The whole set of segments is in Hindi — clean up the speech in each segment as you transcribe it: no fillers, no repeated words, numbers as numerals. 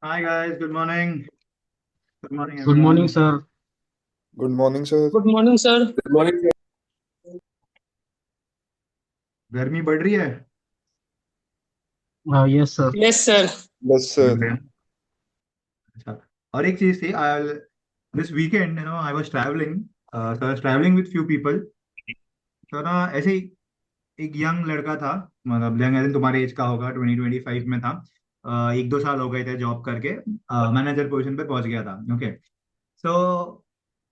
Hi guys, good morning. Good morning Good morning, everyone. sir. Good morning, sir. Good morning sir. Good morning. गर्मी बढ़ रही है। Yes, sir. Yes sir. Yes, लग sir. रहा है। अच्छा। और एक चीज थी, I this weekend I was travelling, so I was travelling with few people. तो ना ऐसे ही एक यंग लड़का था, मतलब यंग एज तुम्हारे एज का होगा, 2025 में था। एक दो साल हो गए थे जॉब करके, मैनेजर पोजीशन पे पहुंच गया था। Okay. So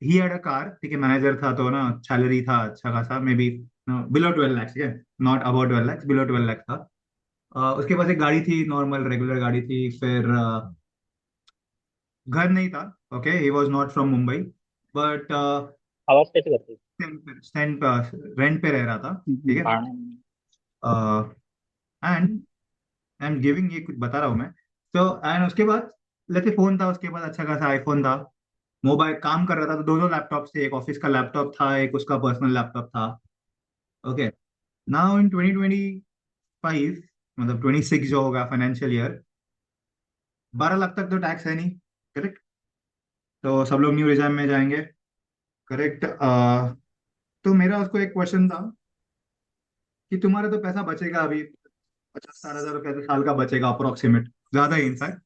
he had a car, ठीक है, मैनेजर था तो ना सैलरी था अच्छा खासा, मे बी बिलो 12 लाख, ठीक है, not about 12 lakh, below 12 lakh था। उसके पास एक गाड़ी थी, नॉर्मल रेगुलर गाड़ी थी। फिर घर नहीं था। Okay, he was not from Mumbai, but आवाज कैसे करती सेंट रेंट पे रह रहा था, ठीक है। है? एंड आई एम गिविंग, ये कुछ बता रहा हूँ मैं। तो एंड उसके बाद लेते फोन था, उसके बाद अच्छा खासा आईफोन था। मोबाइल काम कर रहा था तो दो दो लैपटॉप थे, एक ऑफिस का लैपटॉप था, एक उसका पर्सनल लैपटॉप था। ओके। नाउ इन 2025, मतलब 26 जो होगा फाइनेंशियल ईयर, 12 लाख तक तो टैक्स है नहीं, करेक्ट। तो सब लोग न्यू रिजाइम में जाएंगे, करेक्ट। तो मेरा उसको एक क्वेश्चन था कि तुम्हारा तो पैसा बचेगा अभी 50-60 हजार रुपया तो साल का बचेगा अप्रोक्सीमेट, ज्यादा ही इनफैक्ट।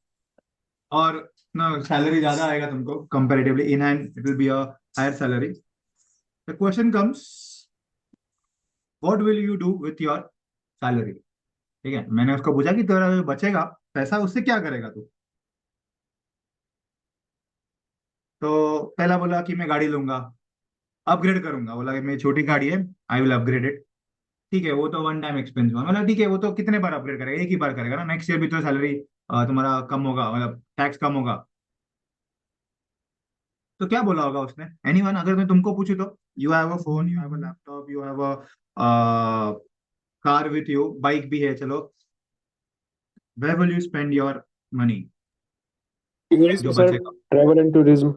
और ना सैलरी ज्यादा आएगा तुमको comparatively, in hand it will be a higher salary. The question comes, what will you do with your salary? ठीक है, मैंने उसको पूछा कि तेरा जो बचेगा पैसा उससे क्या करेगा तू। तो पहला बोला कि मैं गाड़ी लूंगा, अपग्रेड करूंगा। बोला कि मेरी छोटी गाड़ी है, आई विल अपग्रेड इट। ठीक है, वो तो वन टाइम एक्सपेंस हुआ। मतलब ठीक है, वो तो कितने बार अपग्रेड करेगा, एक ही बार करेगा ना, नेक्स्ट ईयर भी तो सैलरी तुम्हारा कम होगा, मतलब टैक्स कम होगा। तो क्या बोला होगा उसने? एनीवन, अगर मैं तुमको पूछूं तो, you have a phone, you have a laptop, you have a car with you, bike भी है, चलो, where will you spend your money, English में जो सर, बचेगा? Travel and tourism.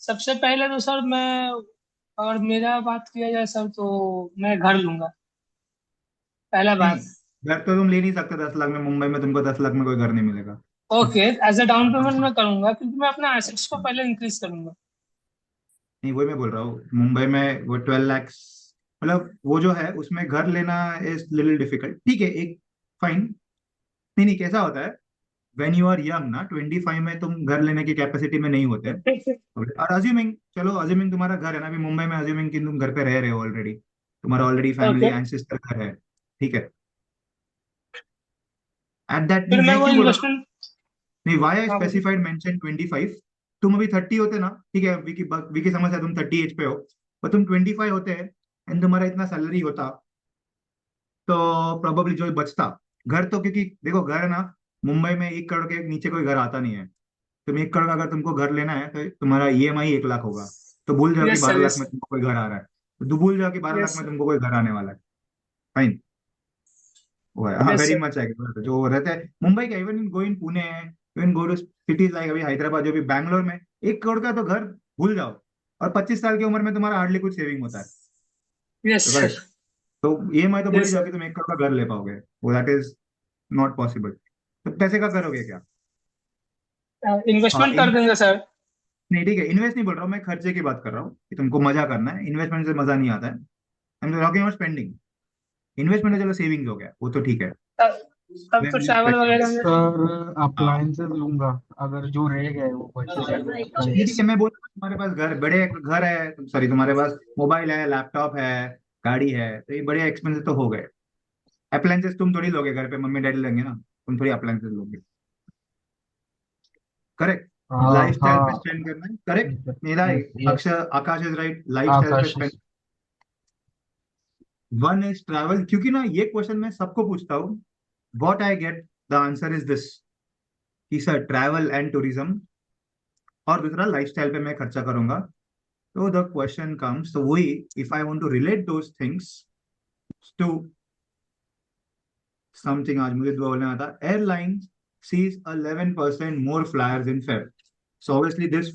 सबसे पहले तो सर मैं, अगर मेरा बात किया जाए सर, तो मैं घर लूंगा, पहला नहीं, बात। घर तो तुम ले नहीं सकते 10 लाख में, मुंबई में तुमको 10 लाख में कोई घर नहीं मिलेगा। Okay, as a down payment मैं करूंगा, क्योंकि मैं अपना एसेट्स को पहले इंक्रीज करूंगा। नहीं, वही मैं बोल रहा हूँ, मुंबई में वो 12 लैक्स, मतलब वो जो है उसमें घर लेना इज लिटिल डिफिकल्ट, ठीक है, एक फाइन। नहीं नहीं, कैसा होता है, वेन यू आर यंग ना, 25 में तुम घर लेने की कैपेसिटी में नहीं होते। और अज्यूमिंग, चलो अज्यूमिंग तुम्हारा घर है ना अभी मुंबई में, अज्यूमिंग कि तुम घर पे रह रहे हो ऑलरेडी, तुम्हारा ऑलरेडी फैमिली ओके, एंसेस्टर घर है, ठीक है। एट दैट, नहीं फिर मैं मैं वो क्यों बोल रहा हूँ, इन्वेस्टमेंट। नहीं, वाई आई हाँ बोलिए। Specified mention 25। तुम अभी 30 होते ना, ठीक है, विकी विकी समझ है, तुम 30 एज पे हो, पर तुम 25 होते हैं एंड तुम्हारा इतना सैलरी होता, तो प्रोबेबली जो बचता, घर तो, क्योंकि देखो घर है ना, मुंबई में 1 करोड़ के नीचे कोई घर आता नहीं है। तुम 1 करोड़ का अगर तुमको घर लेना है तो तुम्हारा ईएमआई 1 लाख होगा। तो भूल जाओ कि यस बारह सर, लाख यस में सर, तुमको कोई घर आ रहा है। तो भूल जाओ कि 12 लाख यस में सर, तुमको कोई घर आने वाला है। फाइन। वो है, हाँ, यस वेरी सर। मच है। जो रहते हैं मुंबई का, even go in Pune, even go to cities like अभी हैदराबाद, जो भी बैंगलोर में, 1 करोड़ का तो घर भूल जाओ। और 25 साल की उम्र में तुम्हारा हार्डली कुछ सेविंग होता है। यस तो सर, करेक्ट। तो ईएमआई तो भूल ही यस जाओ सर। कि तुम 1 करोड़ का घर ले पाओगे, वो दैट इज नॉट पॉसिबल। तो पैसे का करोगे क्या? हाँ, इन्वेस्टमेंट कर देंगे सर। नहीं ठीक है, इन्वेस्ट नहीं बोल रहा हूँ मैं, खर्चे की बात कर रहा हूँ कि तुमको मजा करना है, इन्वेस्टमेंट से मजा नहीं आता है। I am talking about spending. Investment है, चलो सेविंग्स हो गया, वो तो ठीक है। तब तब When तो will you travel spend your वगैरह money? में। सर, हाँ, अप्लायंसेस लूंगा। अगर जो रह गए वो बचेगा जो ये ठीक अप्लायंस। है, मैं बोल रहा हूँ तुम्हारे पास घर, बड़े घर है, सॉरी, तुम्हारे पास मोबाइल है, लैपटॉप है, गाड़ी है, तो ये बड़े एक्सपेंसिव तो हो गए। अप्लायंसेस तुम थोड़ी लोगे घर पे, मम्मी डैडी लेंगे ना, तुम थोड़ी अप्लायंसेस लोगे, करेक्ट। हाँ लाइफ स्टाइल पे हाँ। स्पेंड करना है, करेक्ट। मेरा यस। अक्षर आकाश इज राइट, लाइफ स्टाइल पे आकाश। स्पेंड। वन इज ट्रैवल, क्योंकि ना ये क्वेश्चन मैं सबको पूछता हूँ, what I get the answer is this, कि सर ट्रैवल एंड टूरिज्म, और दूसरा लाइफस्टाइल पे मैं खर्चा करूंगा। तो द क्वेश्चन कम्स, तो वही, if I want to relate those things to something, आज मुझे दो बोलना था, airline sees 11% more flyers in Feb. So obviously this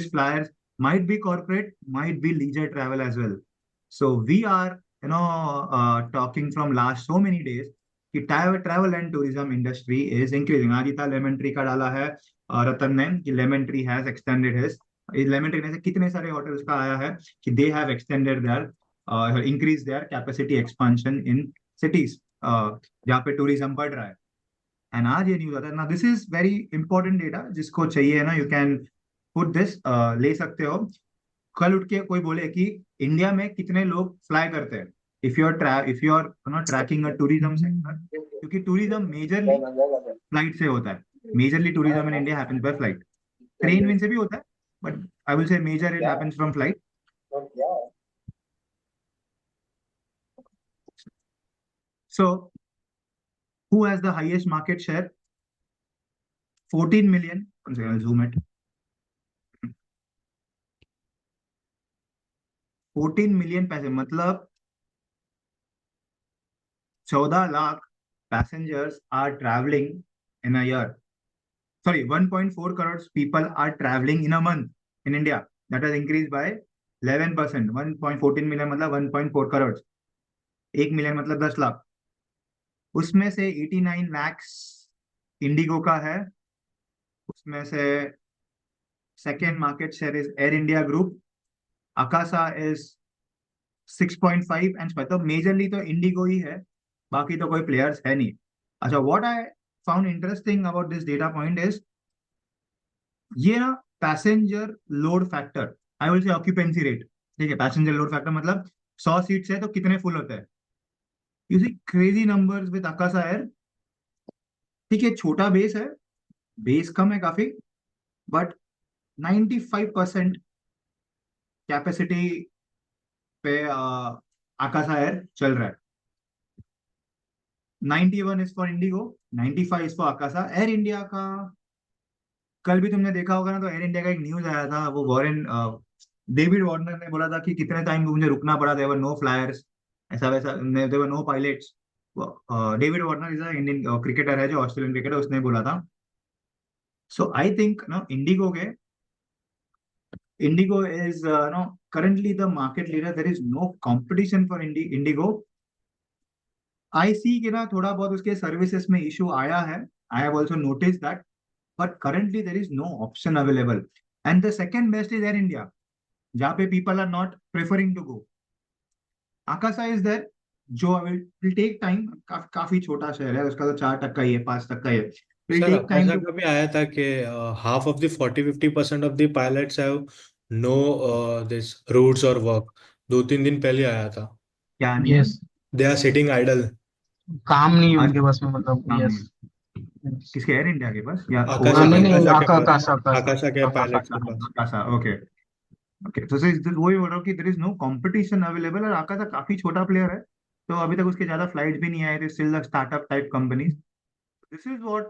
flyers might be corporate, might be leisure travel as well. So we are talking from last so many days कि travel and tourism industry is increasing. आज ही था लेमन ट्री का डाला है रतन ने कि Lemon Tree has extended his, Lemon Tree ने से कितने सारे होटल्स का आया है कि they have extended their increase their capacity expansion in cities जहाँ पे टूरिज्म बढ़ रहा है। एंड आज ये न्यूज आता है ना, this is very important data, जिसको चाहिए ना यू कैन पुट दिस, ले सकते हो। कल उठ के कोई बोले कि इंडिया में कितने लोग फ्लाई करते हैं, if you are not tracking a tourism sector, क्योंकि टूरिज्म मेजरली फ्लाइट से होता है। Majorly tourism in India happens by flight, train विन से भी होता है, but I will say major it happens from flight. So who has the highest market share? 14 million, one second, I'll zoom it. 14 million पैसे मतलब 14 lakh passengers are traveling in a year. Sorry, 1.4 crores people are traveling in a month in India. That has increased by 11%. 1.14 million मतलब 1.4 crores. 1 मिलियन मतलब 10 लाख। उसमें से 89 lakhs इंडिगो का है। उसमें से second market share is air India group, Akasa is 6.5 and तो मेजरली तो इंडिगो ही है, बाकी तो कोई प्लेयर्स है नहीं। अच्छा, what I found interesting about this data point is ये ना passenger load factor, I will से ऑक्यूपेंसी रेट। ठीक है, पैसेंजर लोड फैक्टर मतलब 100 सीट्स है तो कितने फुल होते हैं। You see crazy numbers with Akasa air. ठीक है, छोटा बेस है, बेस कम है काफी, बट 95% कैपेसिटी पे आकाशा एयर चल रहा है। 91 is for IndiGo, 95 is for Akasa. Air India का कल भी तुमने देखा होगा ना, तो एयर इंडिया का एक न्यूज आया था, वो वॉरेन डेविड वार्नर ने बोला था कि कितने टाइम को मुझे रुकना पड़ा, देवर नो फ्लायर्स, ऐसा वैसा, there no pilots. David Warner is Indian cricketer है, जो ऑस्ट्रेलियन क्रिकेटर, उसने बोला था। So I think no Indigo is no currently the market leader. There is no competition for Indigo. I see कि ना थोड़ा बहुत उसके सर्विसेज में इशू आया है. I have also noticed that, but currently there is no option available. And the second best is Air India, जहाँ पे people are not preferring to go. Akasa is there, जो will take time. काफी छोटा शहर है, उसका तो 4% ही है, 5% ही है. Will सर take time ऐसा to. कभी आया था कि half of the 40-50% of the pilots have no this routes और वर्क? 2-3 दिन पहले आया था। क्या नहीं है? Yes, they are sitting idle. काम नहीं है आज उनके पास में, मतलब काम नहीं यस। है। किसके, एयर इंडिया के पास या आकाशा नहीं के ओवरऑल? नहीं, आकाशा के पास, आकाशा आकाशा आकाशा के आकाशा। पायलट्स के पास। आकाशा, ओके ओके। तो वही बोल रहा हूँ कि there is no competition available, और आकाशा काफी छोटा प्लेयर है, तो अभी तक उसके ज्यादा फ्लाइट भी नहीं आए थे, still startup type companies. This is what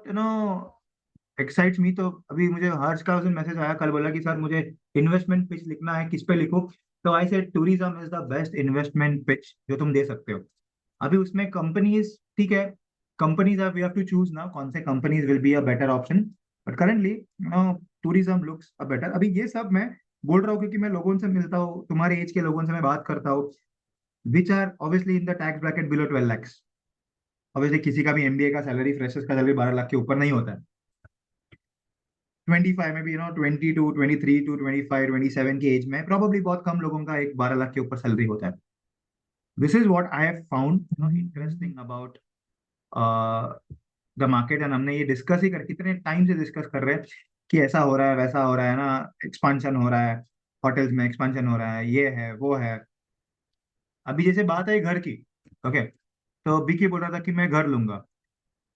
excites मी। तो अभी मुझे हर्ष का उस दिन मैसेज आया, कल बोला कि सर मुझे इन्वेस्टमेंट पिच लिखना है, किस पे लिखूं? तो I said tourism is the best investment pitch जो तुम दे सकते हो। अभी उसमें कंपनीज, ठीक है, companies we have to choose ना कौन से companies will be a better option, but currently tourism looks a better. अभी ये सब मैं बोल रहा हूँ क्योंकि मैं लोगों से मिलता हूँ, तुम्हारे एज के लोगों से मैं बात करता हूँ, which are obviously in the tax bracket below 12 lakhs। Obviously किसी का भी एमबीए का सैलरी, फ्रेशर्स का सैलरी 12 लाख के ऊपर नहीं होता है। 25 में भी 22, 23 to 25, 27 की एज में प्रॉब्ली बहुत कम लोगों का एक 12 लाख के ऊपर सैलरी होता है। This is what I have found interesting about the market. And हमने ये डिस्कस ही कर, कितने टाइम से डिस्कस कर रहे हैं कि ऐसा हो रहा है, वैसा हो रहा है ना, एक्सपांशन हो रहा है, होटल्स में एक्सपांशन हो रहा है, ये है वो है। अभी जैसे बात है घर की, ओके, तो बिकी बोल रहा था कि मैं घर लूंगा,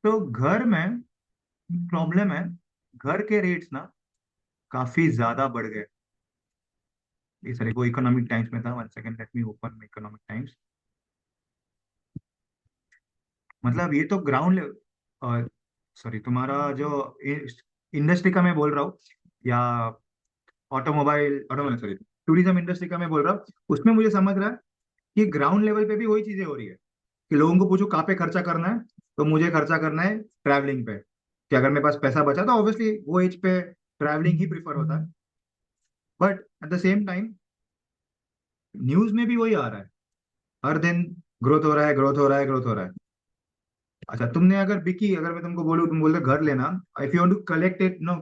तो घर में प्रॉब्लम है, घर के रेट्स ना काफी ज्यादा बढ़ गए। ये सर वो इकोनॉमिक टाइम्स में था, 1 second, let me open economic times. मतलब ये तो ग्राउंड लेवल, सॉरी तुम्हारा जो इंडस्ट्री का मैं बोल रहा हूँ, या ऑटोमोबाइल सॉरी टूरिज्म इंडस्ट्री का मैं बोल रहा हूँ, उसमें मुझे समझ रहा है कि ग्राउंड लेवल पे भी वही चीजें हो रही है कि लोगों को पूछो कहाँ पे खर्चा करना है, तो मुझे खर्चा करना है ट्रैवलिंग पे, कि अगर मेरे पास पैसा बचा तो ऑब्वियसली वो एज पे ट्रैवलिंग ही प्रिफर होता है। But at the same time news में भी वही आ रहा है, हर दिन ग्रोथ हो रहा है, ग्रोथ हो रहा है, ग्रोथ हो रहा है। अच्छा, तुमने अगर बिकी, अगर मैं तुमको बोलूँ, तुम बोलते घर लेना, if you want to collect it, no,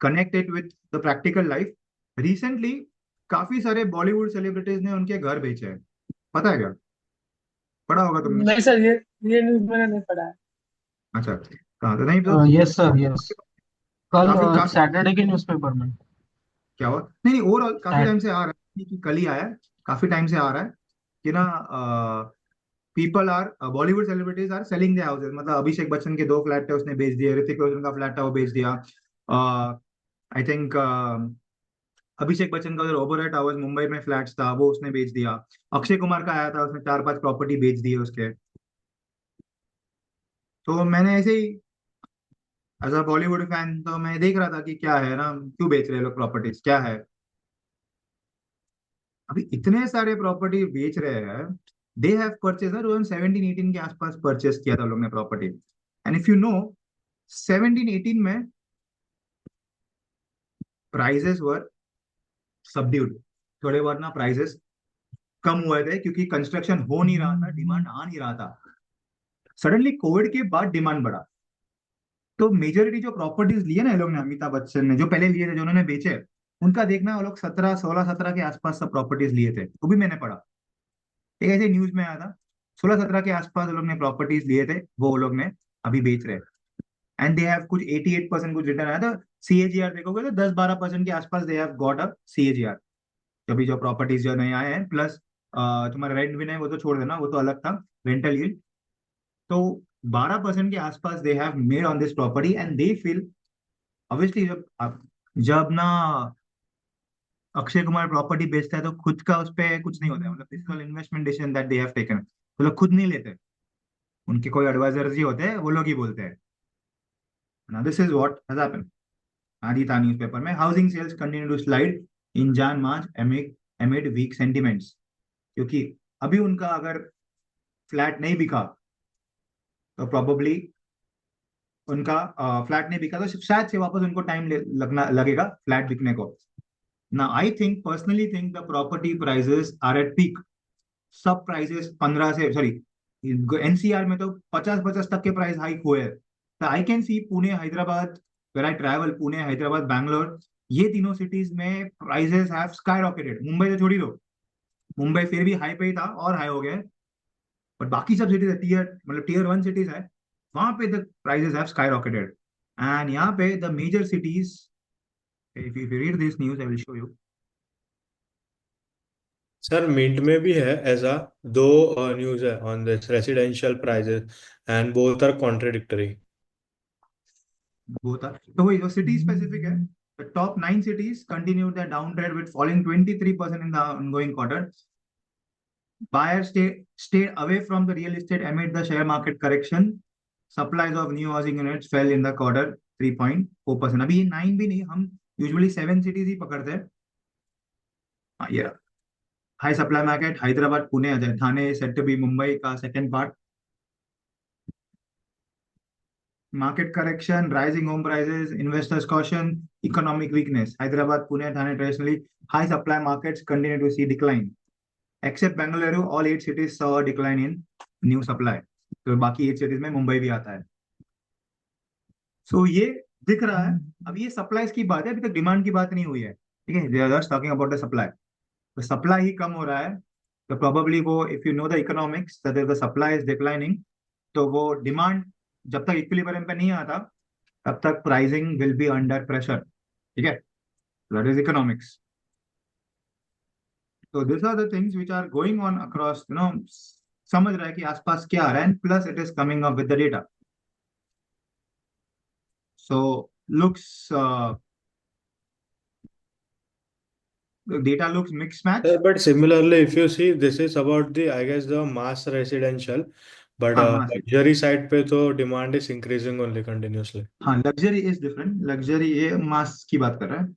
connect it with the practical life, recently काफी सारे बॉलीवुड सेलिब्रिटीज ने उनके घर बेचे हैं। पता है क्या? पढ़ा होगा तुमने। नहीं सर, ये न्यूज़ मैंने नहीं पढ़ा है। अच्छा, कहाँ तो नहीं तो। Yes sir, yes. कल काफी काफी सैटरडे के न्यूज़पेपर में। क्या हुआ? नहीं नहीं, ओवरऑल काफी सैट टाइम से आ रहा है कि कल ही आया है। काफी टाइम से आ रहा है कि ना, people are, Bollywood celebrities are selling the houses. मतलब अभिषेक बच्चन के दो फ्लैट थे, उसने बेच दिए। ऋतिक रोशन का फ्लैट था, वो बेच दिया। आई थिंक अभिषेक बच्चन का उधर ओबरॉय टावर्स मुंबई में फ्लैट्स था, वो उसने बेच दिया। अक्षय कुमार का आया था, उसने 4-5 प्रॉपर्टी बेच दी है उसके। तो मैंने ऐसे ही, एज अ बॉलीवुड फैन, तो मैं देख रहा था कि क्या है ना, क्यों बेच रहे हैं लोग प्रॉपर्टीज, क्या है। अभी इतने सारे प्रॉपर्टी बेच रहे हैं। दे हैव परचेज, 2017-18 के आसपास परचेस किया था लोग ने property. And if you no, 17-18 में प्राइजेस वर सबड्यूड। थोड़े बहुत ना प्राइजेस कम हुए थे, क्योंकि कंस्ट्रक्शन हो नहीं रहा था, डिमांड आ नहीं रहा था। सडनली कोविड के बाद डिमांड बढ़ा। तो मेजोरिटी जो प्रॉपर्टीज लिए ना ये लोग ने, अमिताभ बच्चन ने जो पहले लिए थे, जो उन्होंने बेचे, उनका देखना, वो लोग 16-17 के आसपास सब प्रॉपर्टीज लिए थे। वो भी मैंने पढ़ा, एक ऐसे न्यूज में आया था। 16-17 के आसपास वो लोग ने प्रॉपर्टीज लिए थे, वो लोग ने अभी बेच रहे हैं। एंड दे हैव कुछ 88% कुछ रिटर्न आया था। सीएजीआर देखोगे तो 10-12% के आसपास they have got a CAGR. अभी जो प्रॉपर्टीज जो नए आए हैं, प्लस तुम्हारा रेंट भी नहीं, वो तो छोड़ देना, वो तो अलग था, रेंटल यील्ड। तो 12% के आसपास they have made on this property, and they feel, obviously, जब ना अक्षय कुमार प्रॉपर्टी बेचता है तो खुद का उस पर कुछ नहीं होता है। मतलब this is investment decision that they have taken, तो लोग खुद नहीं लेते, उनके कोई एडवाइजर्स ही होते हैं, वो लोग ही बोलते हैं ना। This is what has happened. आदि था न्यूज़पेपर में, housing sales continue to slide in Jan March एमिड एमिड week sentiments. क्योंकि अभी उनका अगर फ्लैट नहीं बिका, तो प्रोबेबली उनका फ्लैट नहीं बिका तो शायद से वापस उनको टाइम लगना लगेगा फ्लैट बिकने को। ना, I think, personally think the property prices are at peak. सब प्राइसेस 15 से, सॉरी, एनसीआर में तो 50-50 तक के प्राइस हाइक हुए हैं। तो I can see Pune, Hyderabad, where I travel, Pune, Hyderabad, Bangalore, ये तीनों सिटीज में prices have sky rocketed. Mumbai तो छोड़ ही दो, मुंबई फिर भी हाई पे ही था और हाई हो गया। बट बाकी सब सिटीज है, मतलब टियर 1 सिटीज है, वहां पे the prices have sky rocketed. And यहाँ पे the major cities, if you read this news I will show you. Sir Mint में भी है ऐसा, दो न्यूज है on this residential prices and both are contradictory. वो था, तो वही जो सिटी स्पेसिफिक है। The top 9 cities continued their downtrend with falling 23% in the ongoing quarter. Buyers stayed away from the real estate amid the share market correction. Supplies of new housing units fell in the quarter 3.4%. अभी ये 9 भी नहीं, हम यूजुअली 7 cities ही पकड़ते हैं। हाँ, ये high supply market, Hyderabad, Pune, अजय, Thane set to be Mumbai का second part. Market correction, rising home prices, investors caution, economic weakness. Hyderabad, Pune, Thane, traditionally high supply markets continue to see decline. Except Bengaluru, all 8 cities saw a decline in new supply. तो बाकी 8 cities में मुंबई भी आता है। ये दिख रहा है। अब ये सप्लाईज की बात है, अभी तक डिमांड की बात नहीं हुई है, ठीक है। They are just talking about the supply. तो सप्लाई ही कम हो रहा है, तो प्रोबेबली वो, if you know the economics, that the supply is declining, तो वो डिमांड जब तक इक्विलिब्रियम पे नहीं आता, तब तक pricing will be under pressure, ठीक है। That is economics. तो this are the things which are going on across, समझ रहा है कि आसपास क्या आ रहा है, plus it is coming up with the data. So looks, data looks mix match. But similarly, if you see, this is about the, I guess, the mass residential, but हाँ, हाँ, luxury side पे तो demand is increasing only continuously. हाँ, लग्जरी इज डिफरेंट। लग्जरी ये मास की बात कर रहा है।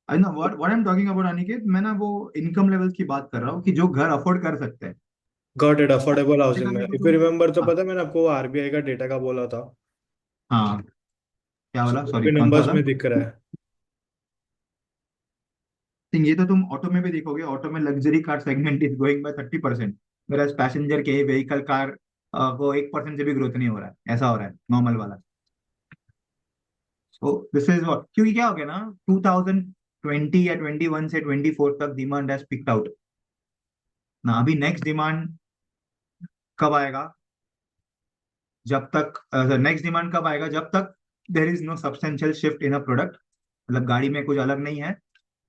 I know what I am talking about Aniket. मैं ना वो इनकम लेवल की बात कर रहा हूँ, कि जो घर अफोर्ड कर सकते हैं। Got it, affordable देखा housing में, देखो if you तुम। remember तो हाँ, पता है मैंने आपको आरबीआई का डेटा का बोला था, हाँ, क्या so बोला, वो सॉरी, भी कौन सा numbers वाला? में दिख रहा है। थिंक ये तो तुम ऑटो में भी देखोगे, ऑटो में luxury car segment is going by 30%, where passenger के व्हीकल कार वो 1% से भी ग्रोथ नहीं हो रहा है, ऐसा हो रहा है नॉर्मल वाला। सो दिस इज व्हाट, क्योंकि क्या हो गया ना, 2020 या 21 से 24 तक डिमांड हैज पिक्ड आउट ना। अभी नेक्स्ट डिमांड कब आएगा? जब तक नेक्स्ट डिमांड कब आएगा? जब तक there is no substantial shift in a product, मतलब गाड़ी में कुछ अलग नहीं है,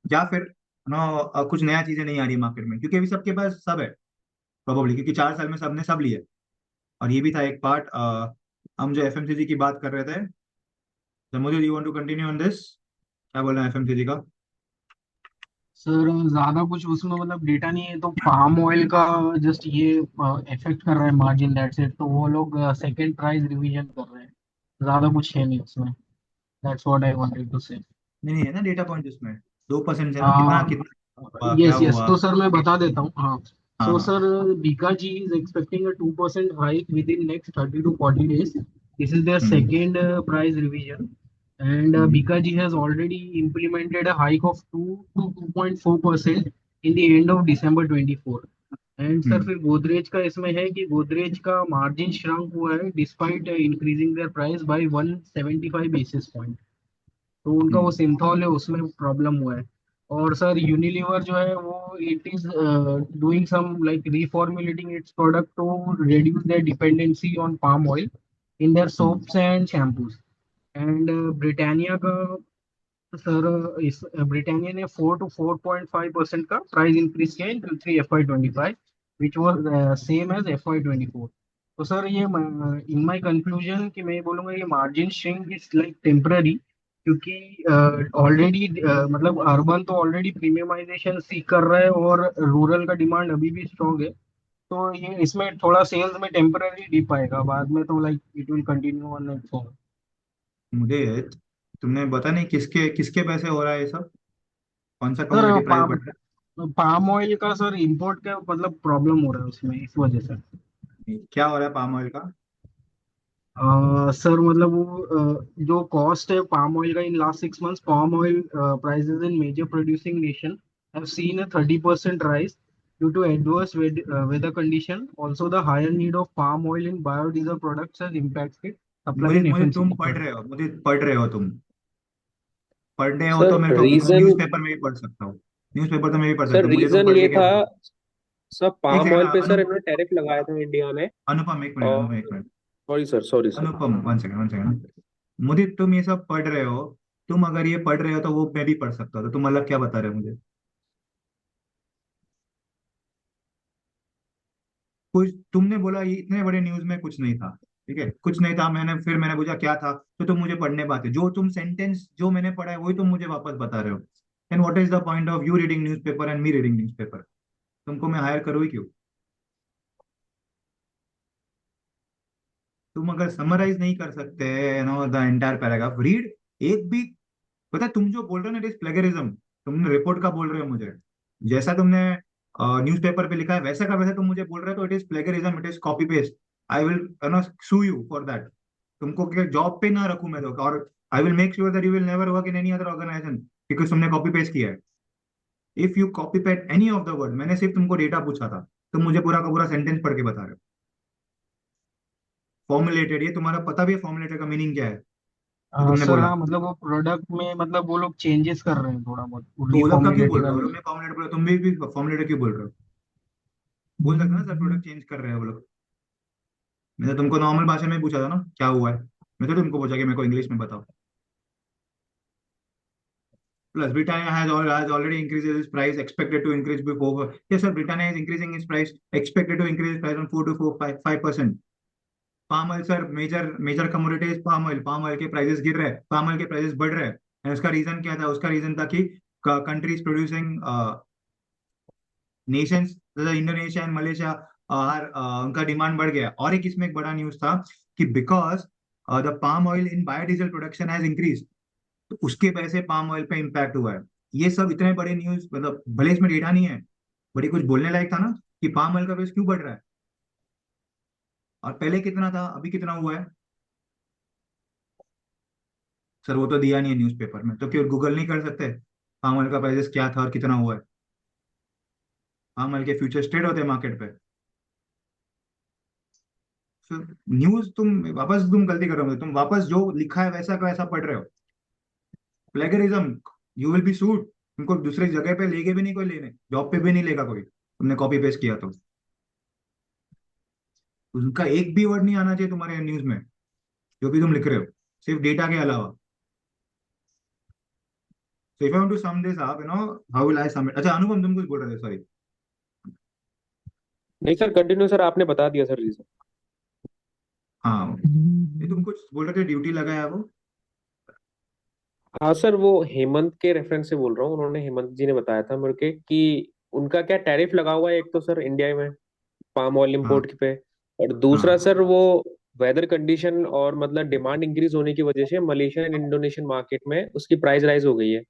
या फिर नो कुछ नया चीजें नहीं आ रही मार्केट में, क्योंकि अभी सबके पास सब है प्रोबेबली, क्योंकि 4 साल में सबने सब लिया। और ये भी था एक पार्ट, हम जो एफएमसीजी की बात कर रहे थे, तो मुझे you want to continue on this, क्या बोल रहे हैं एफएमसीजी का? सर ज्यादा कुछ उसमें मतलब डेटा नहीं है, तो पाम ऑयल का जस्ट ये इफेक्ट कर रहा है मार्जिन, दैट्स इट। तो वो लोग सेकंड प्राइस रिवीजन कर रहे हैं, ज्यादा कुछ है नहीं उसमें। That's what I wanted to say. नहीं नहीं है ना डेटा पॉइंट इसमें, 2% से ना, कितना कितना क्या यस यस, हुआ? तो सर मैं बता देता हूँ। हाँ, हाँ सो हाँ। Sir Bikaji is expecting a 2% hike within next 30 to 40 days. This is their hmm second price revision, and hmm BKG has already implemented a hike of 2 to 2.4% in the end of December 24. And sir hmm फिर गोदरेज का इसमें है कि गोदरेज का मार्जिन श्रंक हुआ है despite increasing there price by 175 basis point. तो उनका वो हम्म सिंथॉल है उसमें प्रॉब्लम हुआ है। और सर यूनिलीवर जो है वो it is doing some like reformulating its product to reduce their dependency on palm oil in their hmm soaps and shampoos. And Britannia का, सर इस ब्रिटानिया ने 4 to 4.5% का प्राइस इंक्रीज किया in Q3 FY25, which was same as FY24। तो सर ये इन माय कंक्लूजन कि मैं ये बोलूंगा ये margin shrink is like temporary, क्योंकि ऑलरेडी मतलब अर्बन तो ऑलरेडी प्रीमियमाइजेशन सीख कर रहा है और रूरल का डिमांड अभी भी स्ट्रांग है। तो ये इसमें थोड़ा सेल्स में टेम्पररी डिप आएगा, बाद में तो like it will continue on like. मुझे तुमने बता नहीं किसके किसके पैसे हो रहा है ये सब, कौन सा सर कमोडिटी प्राइस बढ़ रहा पाम ऑयल का सर इंपोर्ट का मतलब प्रॉब्लम हो रहा है उसमें, इस वजह से। है? क्या हो रहा है पाम ऑयल का? सर मतलब वो जो कॉस्ट है पाम ऑयल का in last 6 months, palm oil prices in major producing nation have seen a 30% rise due to adverse weather condition. Also, the higher need of palm oil in biodiesel products has impacted supply मुझे in मुझे तुम FMCG पढ़ products. रहे हो, मुझे पढ़ रहे हो तुम, पढ़ रहे हो तो सर मेरे को रीजन न्यूज़पेपर में भी पढ़ सकता हूँ, न्यूज़पेपर तो मैं भी पढ़ सकता सर हूँ, मुझे तुम रीजन पढ़ ये के क्या था। बताओ? सर एक पाम सेकंड ऑयल पे सर अनुप, इन्होंने टैरिफ लगाया था इंडिया ने। अनुपम एक मिनट, अनुपम और एक मिनट, सॉरी सर। अनुपम वन सेकंड। मुझे तुम ये सब पढ़ रहे हो, तुम अगर ये पढ़ रहे हो तो वो मैं भी पढ़ सकता हूँ, तो तुम अलग क्या बता रहे हो मुझे? कुछ तुमने बोला ये इतने बड़े न्यूज में कुछ नहीं था, ठीक है, कुछ नहीं था, मैंने पूछा क्या था, तो तुम मुझे पढ़ने बात है, जो तुम सेंटेंस जो मैंने पढ़ा है वही तुम मुझे वापस बता रहे हो। And what is the point of you reading newspaper and me reading newspaper? तुमको मैं हायर करूँ ही क्यों? तुम अगर समराइज नहीं कर सकते know the entire paragraph, read एक भी, पता है तुम जो बोल रहे हो ना, इट इज प्लेगरिज्म। तुमने रिपोर्ट का बोल रहे हो मुझे, जैसा तुमने न्यूज़पेपर पे लिखा है वैसा का वैसा तुम मुझे बोल रहे हो, तो it is plagiarism, it is copy paste. I will no sue you for that. तुमको जॉब पे ना रखूं मैं तो, और I will make sure that you will never work in any other organisation, because तुमने कॉपी पेस्ट किया है। If you copy paste any of the word, मैंने सिर्फ तुमको डेटा पूछा था, तुम मुझे पूरा का पूरा सेंटेंस पढ़ के बता रहे हो। फॉर्मुलेटेड, ये तुम्हारा पता भी है फॉर्मुलेटेड का मीनिंग क्या है, जो तुमने सर बोला? हाँ, मतलब वो प्रोडक्ट में मतलब वो लोग चेंजेस कर रहे हैं थोड़ा बहुत तो वो लोग का क्यों बोल रिफॉर्मुलेटिंग रहे हो? वो लोग में। ने फॉर्मुलेट बोला, तुम भी फॉर्मुलेट क्यों बोल रहे हो? बोल सकते हो ना सर प्रोडक्ट चेंज कर रहे हैं वो लोग। मैंने तुमको नॉर्मल भाषा में पूछा था ना क्या हुआ है, मैं तो तुमको पूछा कि मेरे को इंग्लिश में बताओ। Plus Britannia has already increased its price, expected to increase before. Yes sir, Britannia is increasing its price, expected to increase its price on 4 to 5%. Palm oil sir, major major commodity is palm oil के प्राइसेस गिर रहे हैं, पाम ऑयल के प्राइसेस बढ़ रहे हैं। And उसका रीजन क्या था? उसका रीजन था कि कंट्रीज प्रोड्यूसिंग नेशंस जैसे इंडोनेशिया एंड मलेशिया, उनका डिमांड बढ़ गया। और एक इसमें एक बड़ा न्यूज था कि because the palm oil in biodiesel production has increase, तो उसके वजह से पाम ऑयल पे इम्पैक्ट हुआ है। ये सब इतने बड़े न्यूज, मतलब भले इसमें डेटा नहीं है, बट ये कुछ बोलने लायक था ना, कि पाम ऑयल का प्राइस क्यों बढ़ रहा है, और पहले कितना था अभी कितना हुआ है। सर वो तो दिया नहीं है न्यूज़पेपर में, तो क्यों गूगल नहीं कर सकते पाम ऑयल का प्राइस क्या था और कितना हुआ है? पाम ऑयल के फ्यूचर्स ट्रेड होते हैं मार्केट पे। न्यूज तुम गलती कर रहे हो, तुम वापस जो लिखा है वैसा का वैसा पढ़ रहे हो। प्लेगरिज्म, यू विल बी सूड। तुमको दूसरी जगह पे लेके भी नहीं कोई लेने, जॉब पे भी नहीं लेगा कोई, तुमने कॉपी पेस्ट किया तो। उनका एक भी वर्ड नहीं आना चाहिए तुम्हारे न्यूज में, जो भी तुम लिख रहे हो, सिर्फ डेटा के अलावा। So if I want to sum this up, how will I sum it. अच्छा अनुपम, तुम कुछ बोल रहे थे, सॉरी। नहीं सर, कंटिन्यू सर, आपने बता दिया सर रीजन। हाँ, ये तुम कुछ बोल रहे थे, ड्यूटी लगाया वो। हाँ सर, वो हेमंत के रेफरेंस से बोल रहा हूँ। उन्होंने, हेमंत जी ने बताया था मेरे के कि उनका क्या टैरिफ लगा हुआ है, एक तो सर इंडिया में पाम ऑयल हाँ इम्पोर्ट पे, और दूसरा हाँ। सर वो वेदर कंडीशन और मतलब डिमांड इंक्रीज होने की वजह से मलेशियन एंड इंडोनेशियन मार्केट में उसकी प्राइस राइज हो गई है।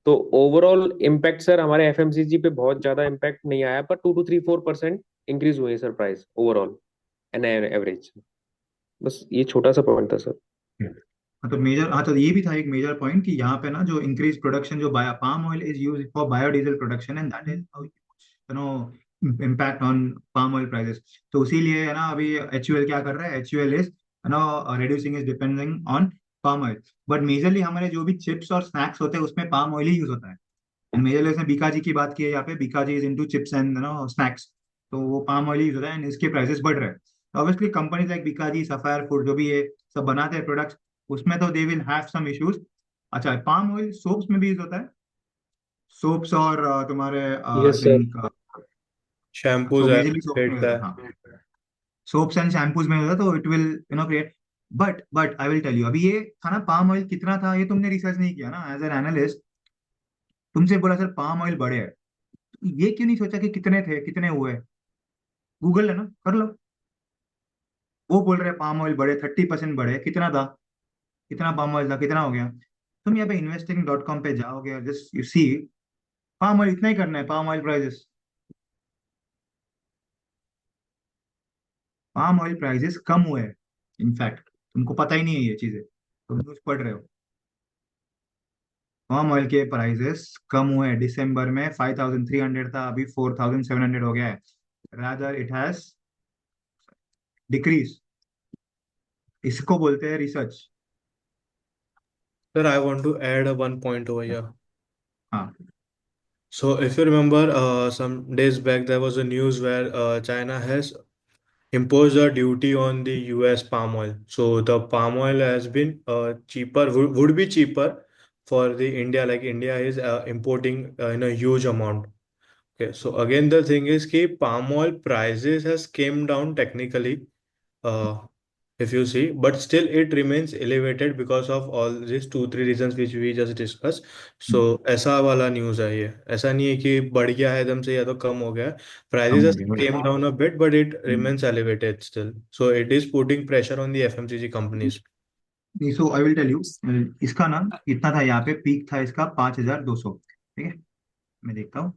तो ओवरऑल इम्पैक्ट सर हमारे एफएमसीजी पे बहुत ज्यादा इम्पैक्ट नहीं आया, पर 2 to 3 4% इंक्रीज हुई है sir price overall an average. बस ये छोटा सा पॉइंट था सर। हाँ तो मेजर, हाँ तो ये भी था एक मेजर पॉइंट कि यहाँ पे ना जो इंक्रीज प्रोडक्शन, जो bio palm oil is use for biodiesel production, and that is impact on palm oil prices. तो इसीलिए है ना, अभी एचयूएल क्या कर रहा है, HUL is reducing is depending on palm oil. But majorly हमारे जो भी चिप्स और स्नैक्स होते हैं उसमें पाम ऑयल ही यूज होता है। एंड मेजरली उसने बीकाजी की बात की है यहाँ पे, Bikaji is into chips and snacks. तो वो पाम ऑयल यूज होता है एंड इसके प्राइसेस बढ़ रहे हैं। Obviously companies like Bikaji, Sapphire Food, जो भी ये सब बनाते हैं प्रोडक्ट्स, उसमें तो they will have some issues. अच्छा, पाम ऑयल सोप्स में भी यूज होता है, सोप्स और तुम्हारे I yes sir. Think, so shampoos है, मेजरली सोप्स में पेट का होता है, है। हाँ। सोप्स एंड शैम्पूज में होता है, तो it will create. But I will tell you, अभी ये था ना पाम ऑयल कितना था, ये तुमने रिसर्च नहीं किया ना एज एन एनालिस्ट। तुमसे बोला सर पाम ऑयल बढ़े है, तो ये क्यों नहीं सोचा कि कितने थे, कितने हुए। गूगल है ना, कर लो। वो बोल रहे पाम ऑयल बढ़े, 30% बढ़े, कितना था, कितना पाम ऑयल था, कितना हो गया। तुम यहाँ पे investing.com पे जाओगे, just you see palm oil, इतना ही करना है, palm oil prices. Palm oil prices कम हुए हैं, इनफैक्ट तुमको पता ही नहीं है ये चीजें, तुम न्यूज पढ़ रहे हो। पाम ऑयल के प्राइजेस कम हुए हैं, दिसंबर में 5300 था, अभी 4700 हो गया है। Rather it has decrease. इसको बोलते हैं research. Sir, I want to add a one point over here. हाँ So, if you remember, some days back there was a news where China has imposed a duty on the US palm oil. So the palm oil has been cheaper, would be cheaper for the India, like India is importing in a huge amount. Okay, so again the thing is कि palm oil prices has came down technically, uh, if you see, but still it remains elevated because of all these 2 3 reasons which we just discussed. So ऐसा वाला न्यूज़ है ये, ऐसा नहीं है कि बढ़ गया है एकदम से या तो कम हो गया है. कम Prices हो has गया came down a bit, but it hmm. remains elevated still. So it is putting pressure on the FMCG companies. नहीं, सो आई विल टेल यू, इसका ना कितना था यहाँ पे, पीक था इसका 5200, ठीक है। मैं देखता हूँ,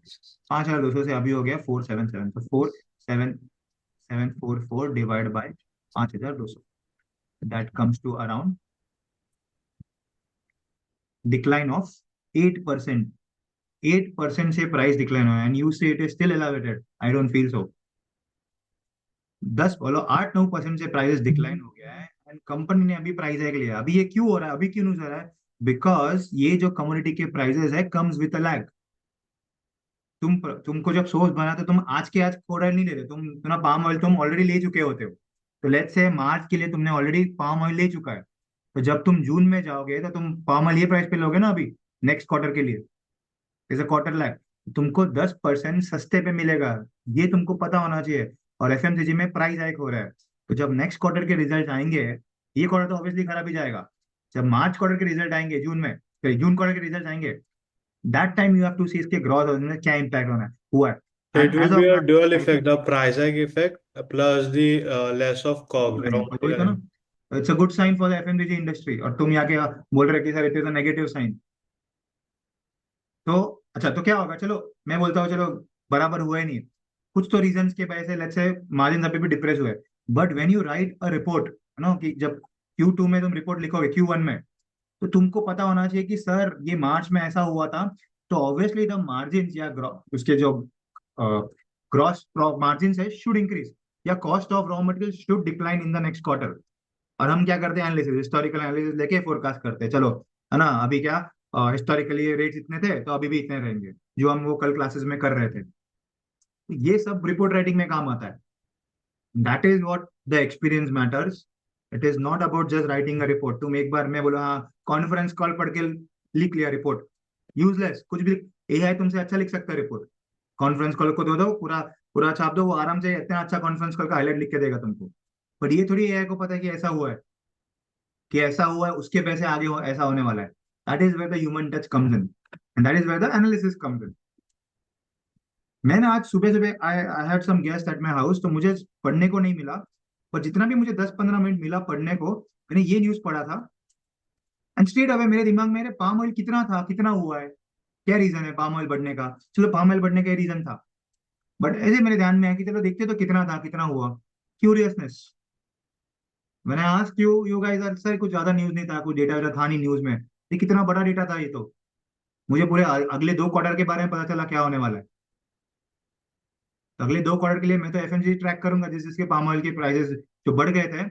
5200 से अभी हो गया 477, तो 47744 divide by 5200, that comes to around decline of 8%। 8% से प्राइस डिक्लाइन हुआ है, and you say it is still elevated, I don't feel so. 10 बोलो 8-9% से प्राइस डिक्लाइन हो गया है, एंड कंपनी ने अभी प्राइस हाइक लिया। अभी ये क्यों हो रहा है, अभी क्यों नहीं हो रहा है, बिकॉज ये जो कमोडिटी के प्राइसेस है कम्स विद अ लैग। तुमको जब सोर्स बना तो तुम आज के आज कोड ऑयल नहीं ले रहे, तुम ना पाम ऑयल तुम ऑलरेडी ले चुके होते हो। तो लेट्स से मार्च के लिए तुमने ऑलरेडी पाम ऑयल ले चुका है, तो जब तुम जून में जाओगे तो तुम पाम ऑयल ये प्राइस पे लोगे ना अभी, नेक्स्ट क्वार्टर के लिए, इज अ क्वार्टर लैग। तुमको 10% सस्ते पे मिलेगा, ये तुमको पता होना चाहिए। और एफएमसीजी में प्राइस हाइक हो रहा है, तो जब नेक्स्ट क्वार्टर के रिजल्ट आएंगे, ये क्वार्टर तो ऑब्वियसली खराब ही जाएगा, जब मार्च क्वार्टर के रिजल्ट आएंगे जून में, फिर जून क्वार्टर के रिजल्ट आएंगे, that time you have to see इसके ग्रोथ में क्या इम्पैक्ट होना है, हुआ है। So एंड it will एज be of a dual now, effect, the price hike effect plus the less of COGS, raw वही तो material. ना, it's a good sign for the FMCG industry, और तुम यहाँ के बोल रहे कि sir it is a negative sign. तो अच्छा, तो क्या होगा, चलो मैं बोलता हूँ, चलो बराबर हुआ ही नहीं, कुछ तो रीजंस के वजह से लेट्स से मार्जिन अभी भी डिप्रेस हुए। But when you write a report, no कि जब Q2 में तुम रिपोर्ट लिखोगे, Q1 में, तो तुमको पता होना चाहिए कि सर ये मार्च में ऐसा हुआ था। तो ऑब्वियसली द मार्जिन या उसके जो ग्रॉस मार्जिन है शुड इंक्रीज। या cost of raw material should decline in the next quarter. और हम क्या करते हैं, एनालिसिस, हिस्टोरिकल एनालिसिस लेके फोरकास्ट करते हैं, चलो है ना, अभी क्या हिस्टोरिकली रेट्स इतने थे तो अभी भी इतने रहेंगे, जो हम वो कल क्लासेस में कर रहे थे। ये सब रिपोर्ट राइटिंग में काम आता है। That is what the experience matters. It is not about just writing a report. तुम एक बार मैं बोला हाँ कॉन्फ्रेंस कॉल पढ़ के लिख लिया रिपोर्ट, यूजलेस, कुछ भी। एआई तुमसे अच्छा लिख सकता है रिपोर्ट। कॉन्फ्रेंस कॉल को दो पूरा पूरा छाप दो, वो आराम से इतना अच्छा कॉन्फ्रेंस कॉल का हाईलाइट लिख के देगा तुमको। पर ये थोड़ी एआई को पता है कि ऐसा हुआ है, कि ऐसा हुआ है उसके पैसे आगे ऐसा होने वाला है। That is where the human touch comes in, and that is where the analysis comes in. मैंने आज सुबह सुबह I I had some guest at my house, तो मुझे पढ़ने को नहीं मिला, पर जितना भी मुझे 10-15 मिनट मिला पढ़ने को, मैंने ये न्यूज पढ़ा था। एंड स्ट्रेट अवे मेरे दिमाग में पाम ऑयल कितना था, कितना हुआ है, क्या रीजन है पाम ऑयल बढ़ने का। चलो पाम ऑयल बढ़ने का रीजन था, बट ऐसे मेरे ध्यान में है कि चलो देखते तो कितना था, कितना हुआ। क्यूरियसनेस। मैंने आज क्यों यू गाइस आर सर, कुछ ज्यादा न्यूज नहीं था, कुछ डेटा वेटा था नहीं न्यूज में, ये कितना बड़ा डेटा था ये तो। मुझे पूरे अगले 2 क्वार्टर के बारे में पता चला क्या होने वाला है। तो अगले 2 क्वार्टर के लिए मैं तो एफएमजी ट्रैक करूंगा, जिसके पाम ऑयल के प्राइसेस जो बढ़ गए थे,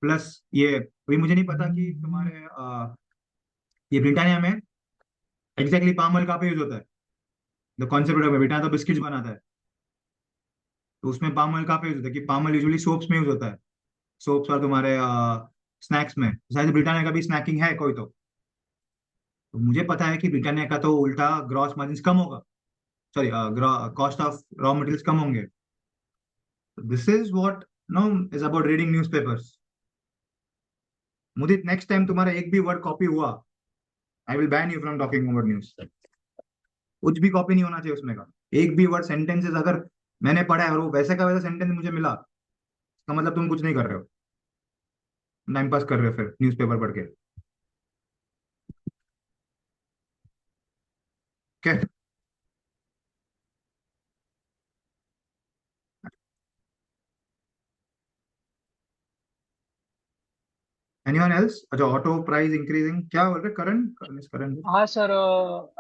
प्लस ये अभी मुझे नहीं पता कि तुम्हारे ये ब्रिटानिया में एग्जैक्टली पाम ऑयल कहाँ पे यूज होता है। द कॉन्सेप्ट में ब्रिटानिया तो बिस्किट्स बनाता है, तो उसमें पाम ऑयल कहाँ पे यूज होता है, कि पाम ऑयल यूजुअली सोप्स में यूज होता है, सोप्स और तुम्हारे स्नैक्स में। शायद ब्रिटानिया का भी स्नैकिंग है कोई तो मुझे पता है कि ब्रिटानिया का तो उल्टा ग्रॉस मार्जिन कम होगा, sorry cost of raw materials कम होंगे। This is what no is about reading newspapers. मुझे नेक्स्ट टाइम तुम्हारा एक भी वर्ड कॉपी हुआ, I will ban you from talking about news. कुछ भी कॉपी नहीं होना चाहिए उसमें का। एक भी वर्ड सेंटेंसेस अगर मैंने पढ़ा है और वो वैसे का वैसा सेंटेंस मुझे मिला, इसका मतलब तुम कुछ नहीं कर रहे हो, टाइम पास कर रहे हो फिर न्यूज़पेपर पढ़ के। क्या एनीवन एल्स? अच्छा, ऑटो प्राइस इंक्रीजिंग क्या बोल रहे, करंट करंट। हाँ सर,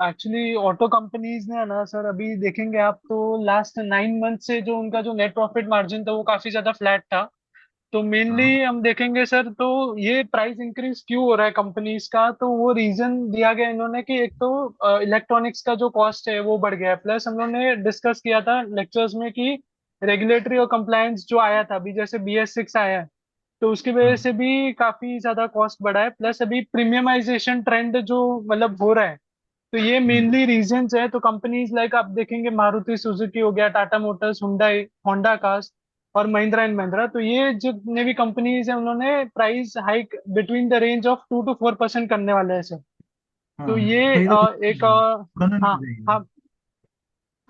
एक्चुअली ऑटो कंपनीज ने है ना सर, अभी देखेंगे आप तो लास्ट 9 मंथ से जो उनका जो नेट प्रॉफिट मार्जिन था वो काफी ज्यादा फ्लैट था। तो हाँ। मेनली हम देखेंगे सर, तो ये प्राइस इंक्रीज क्यों हो रहा है कंपनीज का, तो वो रीजन दिया गया इन्होंने कि एक तो इलेक्ट्रॉनिक्स का जो कॉस्ट है वो बढ़ गया है, प्लस हम लोगों ने डिस्कस किया था लेक्चर्स में कि रेगुलेटरी और कंप्लायंस जो आया था अभी, जैसे BS6 आया है, तो उसकी वजह हाँ। से भी काफी ज्यादा कॉस्ट बढ़ा है, प्लस अभी प्रीमियमाइजेशन ट्रेंड जो मतलब हो रहा है, तो ये हम्म। मेनली रीजंस है। तो कंपनीज लाइक आप देखेंगे मारुति सुजुकी हो गया, टाटा मोटर्स, हुंडई, होंडा कास्ट और महिंद्रा एंड महिंद्रा, तो ये जितने भी कंपनीज है उन्होंने price hike between the range of 2 to 4% करने वाले हैं सर। तो हाँ ये तो ये तो एक पुराना हाँ न्यूज है ये। हाँ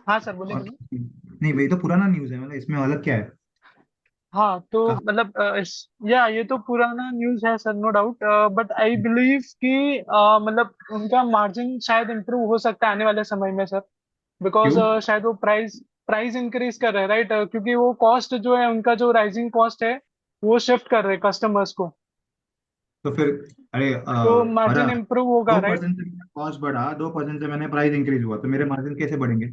हाँ सर, बोलिए और बोलिए। नहीं भाई, तो पुराना न्यूज है, मतलब इसमें अलग क्या है। हाँ तो काफी। मतलब या ये तो पुराना न्यूज है sir, no doubt, but I believe कि मतलब उनका मार्जिन शायद इम्प्रूव हो सकता है आने वाले समय में सर, बिकॉज क्यों? शायद वो प्राइस प्राइस इंक्रीज कर रहे हैं, राइट, क्योंकि वो कॉस्ट जो है उनका, जो राइजिंग कॉस्ट है वो शिफ्ट कर रहे हैं कस्टमर्स को, तो फिर अरे तो अरे मार्जिन इम्प्रूव होगा, दो राइट। परसेंट से कॉस्ट बढ़ा, 2% से मैंने प्राइस इंक्रीज हुआ, तो मेरे मार्जिन कैसे बढ़ेंगे?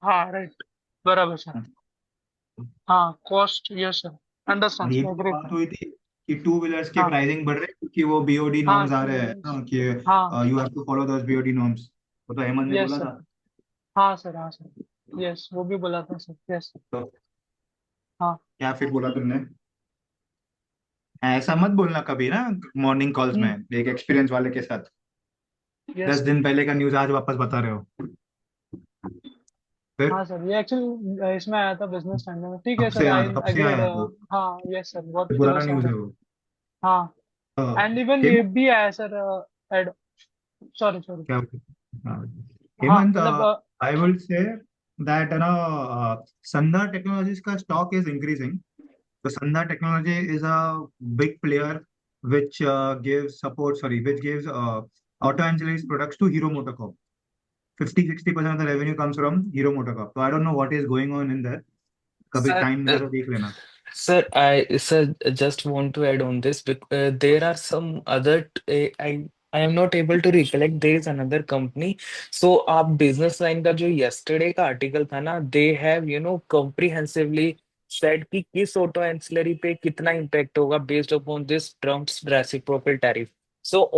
हाँ राइट, बराबर सर। हाँ कॉस्ट, यस सर, और अंडरस्टैंड, ये भी तो एग्री। बात हुई थी कि टू व्हीलर्स के हाँ प्राइसिंग बढ़ रहे हैं क्योंकि वो बीओडी हाँ नॉर्म्स आ रहे हैं ना, कि हाँ, you have to follow those BOD norms. वो तो हेमंत ने यस बोला सर, था। हाँ सर, हाँ सर, यस, वो भी बोला था सर, यस। तो हाँ क्या फिर बोला तुमने? ऐसा मत बोलना कभी ना मॉर्निंग कॉल्स में एक एक्सपीरियंस वाले के साथ। दस यस। दिन पहले का न्यूज आज वापस बता रहे हो फिर। हाँ सर, ये एक्चुअली इसमें आया था बिजनेस टाइम में, ठीक है कब सर, से आई कब से अग्रीड। आया है वो? हाँ यस सर, बहुत पुराना दिवस से आ न्यूज रहा है है। वो। हाँ, एंड इवन ये हेमंत भी आया सर, एड, सॉरी सॉरी। क्या? हाँ हेमंत, मतलब आई विल से दैट ना Sandhar Technologies का stock is increasing. So Sandhar Technology is a big player which gives support, sorry, which gives auto ancillaries products to Hero MotoCorp. 50-60% of the revenue comes from Hero MotoCorp. So I don't know what is going on in there. कभी Sir, टाइम मिला तो देख लेना। sir, just want to add on this. There are some other, I I am not able to recollect. There is another company. So आप business line का जो yesterday का article था ना, they have comprehensively said कि किस auto ancillary पे कितना impact होगा based upon this Trump's reciprocal tariff. So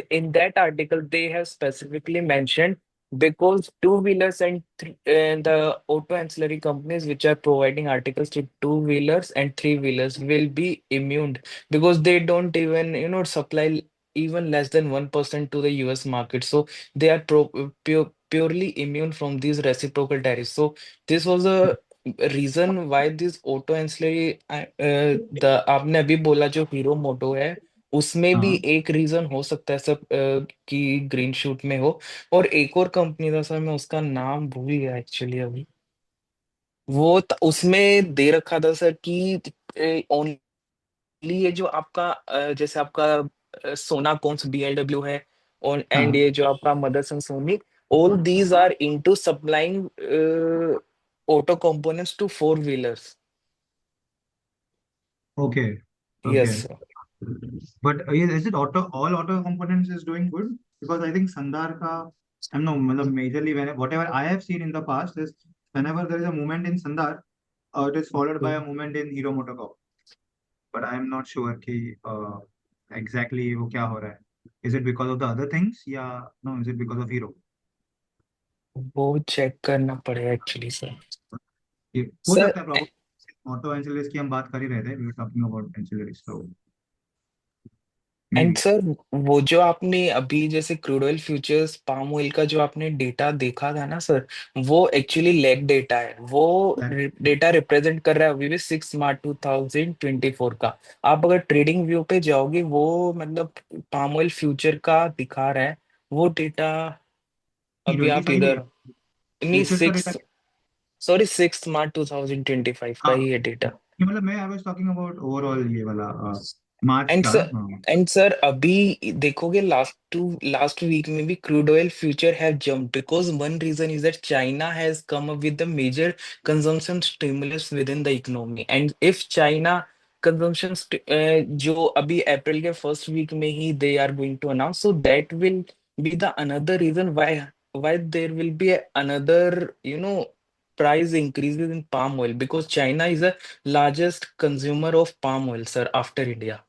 in that article they have specifically mentioned because two-wheelers and the auto ancillary companies which are providing articles to two-wheelers and three-wheelers will be immune because they don't even supply even less than 1% to the US market. So they are purely immune from these reciprocal tariffs. So this was a reason why this auto ancillary the आपने अभी बोला जो हीरो मोटो है उसमें भी हाँ एक रीजन हो सकता है सब कि ग्रीन शूट में हो और एक और कंपनी था सर मैं उसका नाम भूल गया एक्चुअली अभी उसमें दे रखा था सर कि ये जो आपका जैसे आपका सोना कॉन्स BLW है और एंड हाँ ये जो आपका Motherson Sona all these are into supplying auto components to four wheelers okay yes okay but ये is it auto all auto components is doing good because I think Sandhar का आई नो मतलब majorly whatever I have seen in the past is whenever there is a movement in Sandar, it is followed by a movement in Hero MotoCorp. But I am not sure कि exactly वो क्या हो रहा है. Is it because of the other things या no? Is it because of Hero? वो चेक करना पड़ेगा एक्चुअली सर ये हो सर सकता है प्रॉब्लम. ऑटो एंसिलरीज की हम बात कर ही रहे थे. We were talking about ancillaries, so and maybe. Sir वो जो आपने अभी जैसे crude oil futures palm oil का जो आपने डेटा देखा था ना सर वो एक्चुअली लैग डेटा है वो That, डेटा रिप्रेजेंट कर रहा है अभी भी 6 मार्च 2024 का आप अगर ट्रेडिंग व्यू पे जाओगे वो मतलब पाम ऑयल फ्यूचर का दिखा रहा है वो डेटा नहीं अभी आप 25 है. इधर नहीं फ्यूचर्स का डेटा. 6 मार्च 2025 का हाँ ही है डेटा ये मतलब मैं I was talking about overall ये वाला मार्च एंड का. सर हाँ. एंड सर अभी देखोगे लास्ट वीक में भी crude oil future have jump because one reason is that China has come up with the major consumption stimulus within the economy and if China consumption जो अभी अप्रैल के फर्स्ट वीक में ही they are going to announce so that will be the another reason why there will be another price increases in palm oil because China is the largest consumer of palm oil, sir, after India.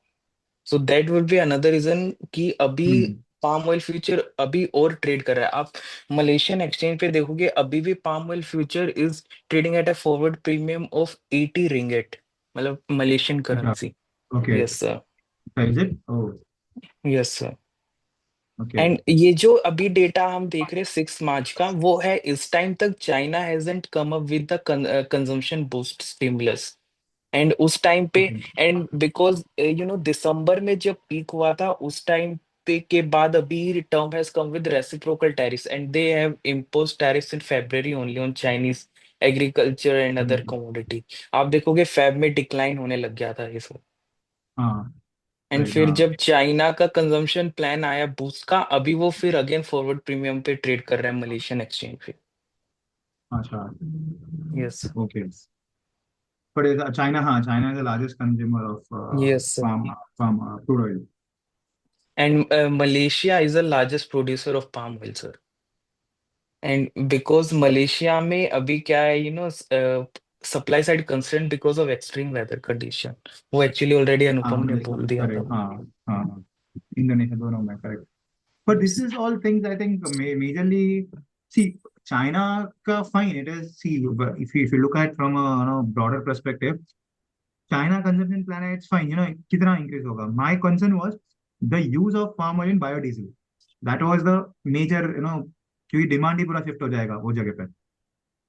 So that would be another reason कि अभी हम्म. पाम ऑयल फ्यूचर अभी और ट्रेड कर रहा है आप मलेशियन एक्सचेंज पे देखोगे अभी भी palm oil future is trading at a forward premium of 80 ringgit मतलब मलेशियन अच्छा. Currency okay. Yes sir is it. Oh. Yes sir okay. And ये जो अभी डेटा हम देख रहे हैं 6 मार्च का वो है इस टाइम तक China hasn't come up with the consumption boost stimulus and उस टाइम पे ओके. एंड बिकॉज दिसंबर में जब पीक हुआ था उस टाइम पे के बाद अभी term has come with reciprocal tariffs and they have impose tariffs in February only on Chinese agriculture and other commodity आप देखोगे फेब में डिक्लाइन होने लग गया था ये सब हाँ एंड राइट. फिर हाँ. जब चाइना का कंजम्पशन प्लान आया बूस्ट का अभी वो फिर अगेन फॉरवर्ड प्रीमियम पे ट्रेड कर रहा है मलेशियन एक्सचेंज पे अच्छा. Yes okay. But China is the largest consumer of yes crude oil. And Malaysia is the largest producer of palm oil sir and because Malaysia में अभी क्या है supply side constraint because of extreme weather condition वो एक्चुअली ऑलरेडी हाँ अनुपम ने बोल दिया था करेक्ट. हाँ हाँ हाँ. इंडोनेशिया दोनों में correct. But this is all things I think majorly. See, China ka fine. It is, see, but if you look at from a broader perspective, China consumption plan है, it's fine. कितना increase होगा. My concern was the use of palm oil in biodiesel. That was the major, क्योंकि demand ही पूरा shift हो जाएगा वो जगह पे.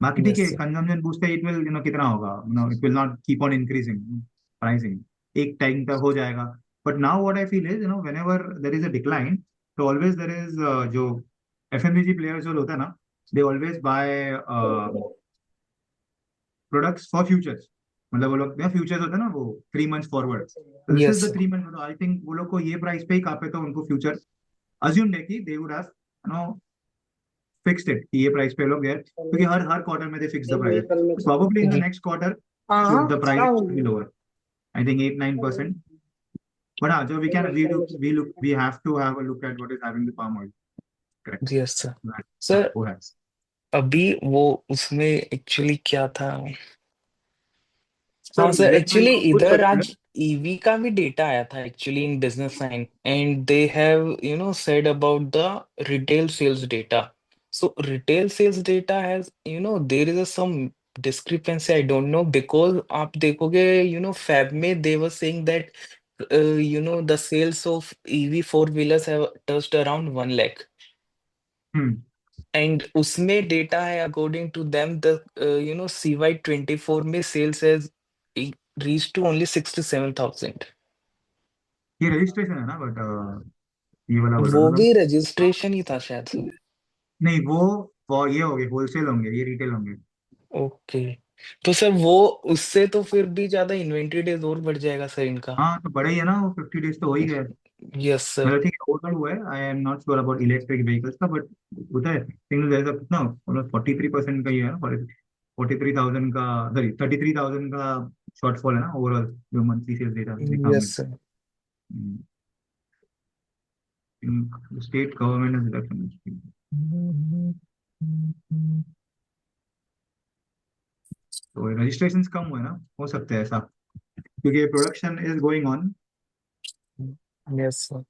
बाकी ठीक है, यस कंजम्पशन बूस्ट है, इट विल कितना होगा, it will not keep on increasing pricing. एक टाइम तक हो जाएगा. But now what I feel is whenever there is a decline, तो ऑलवेज देयर इज जो एफएमसीजी प्लेयर्स जो होता है ना, they always buy products for futures. मतलब वो लोग फ्यूचर्स होता है ना, वो 3 मंथ्स फॉरवर्ड. तो this is yes the 3 month. I think वो लोग को ये प्राइस पे ही कापे तो उनको फ्यूचर अज्यूम्ड है कि they would have fixed it कि ये प्राइस पे लोग गए, क्योंकि हर हर क्वार्टर में they fix the price. Probably in the जी next quarter, should the price should be lower. I think 8-9%. But हाँ, जो we have to have a look at what is having the palm oil. Correct. Yes sir. Right. हाँ, सर वो है। अभी वो उसमें एक्चुअली क्या था। हाँ सर सर, लेट मेरे एक्चुअली को कुछ इधर पता है। आज ईवी का भी डेटा आया था actually in business line, and they have said about the retail sales data. So retail sales data has there is some discrepancy, I don't know, because आप देखोगे फेब में they were saying that the sales of EV four wheelers have touched around 1 lakh, hmm. And उसमें डेटा है according to them the CY 24 में sales has reach to only 67,000। ये रजिस्ट्रेशन है ना, बट ये वाला बोल रहा वो था भी तब। रजिस्ट्रेशन ही था शायद से। नहीं, वो ये होंगे होलसेल होंगे, ये रिटेल होंगे। ओके, तो सर वो उससे तो फिर भी ज्यादा इन्वेंट्री डेज और बढ़ जाएगा सर इनका। हाँ, तो बड़ा ही है ना, वो 50 days तो हो ही गया। Yes sir. मतलब ठीक है, ओवरऑल हुआ है। I am not sure about electric vehicles का, बट होता है सिंगल जैसा कितना, मतलब 43% का ही है ना, 43,000 का, सॉरी 33,000 का शॉर्टफॉल है ना ओवरऑल, जो मंथली सेल्स डेटा दिखा हमने। Yes sir. स्टेट गवर्नमेंट तो रजिस्ट्रेशन कम हुए ना, हो सकता है ऐसा, क्योंकि production is going on. Yes sir.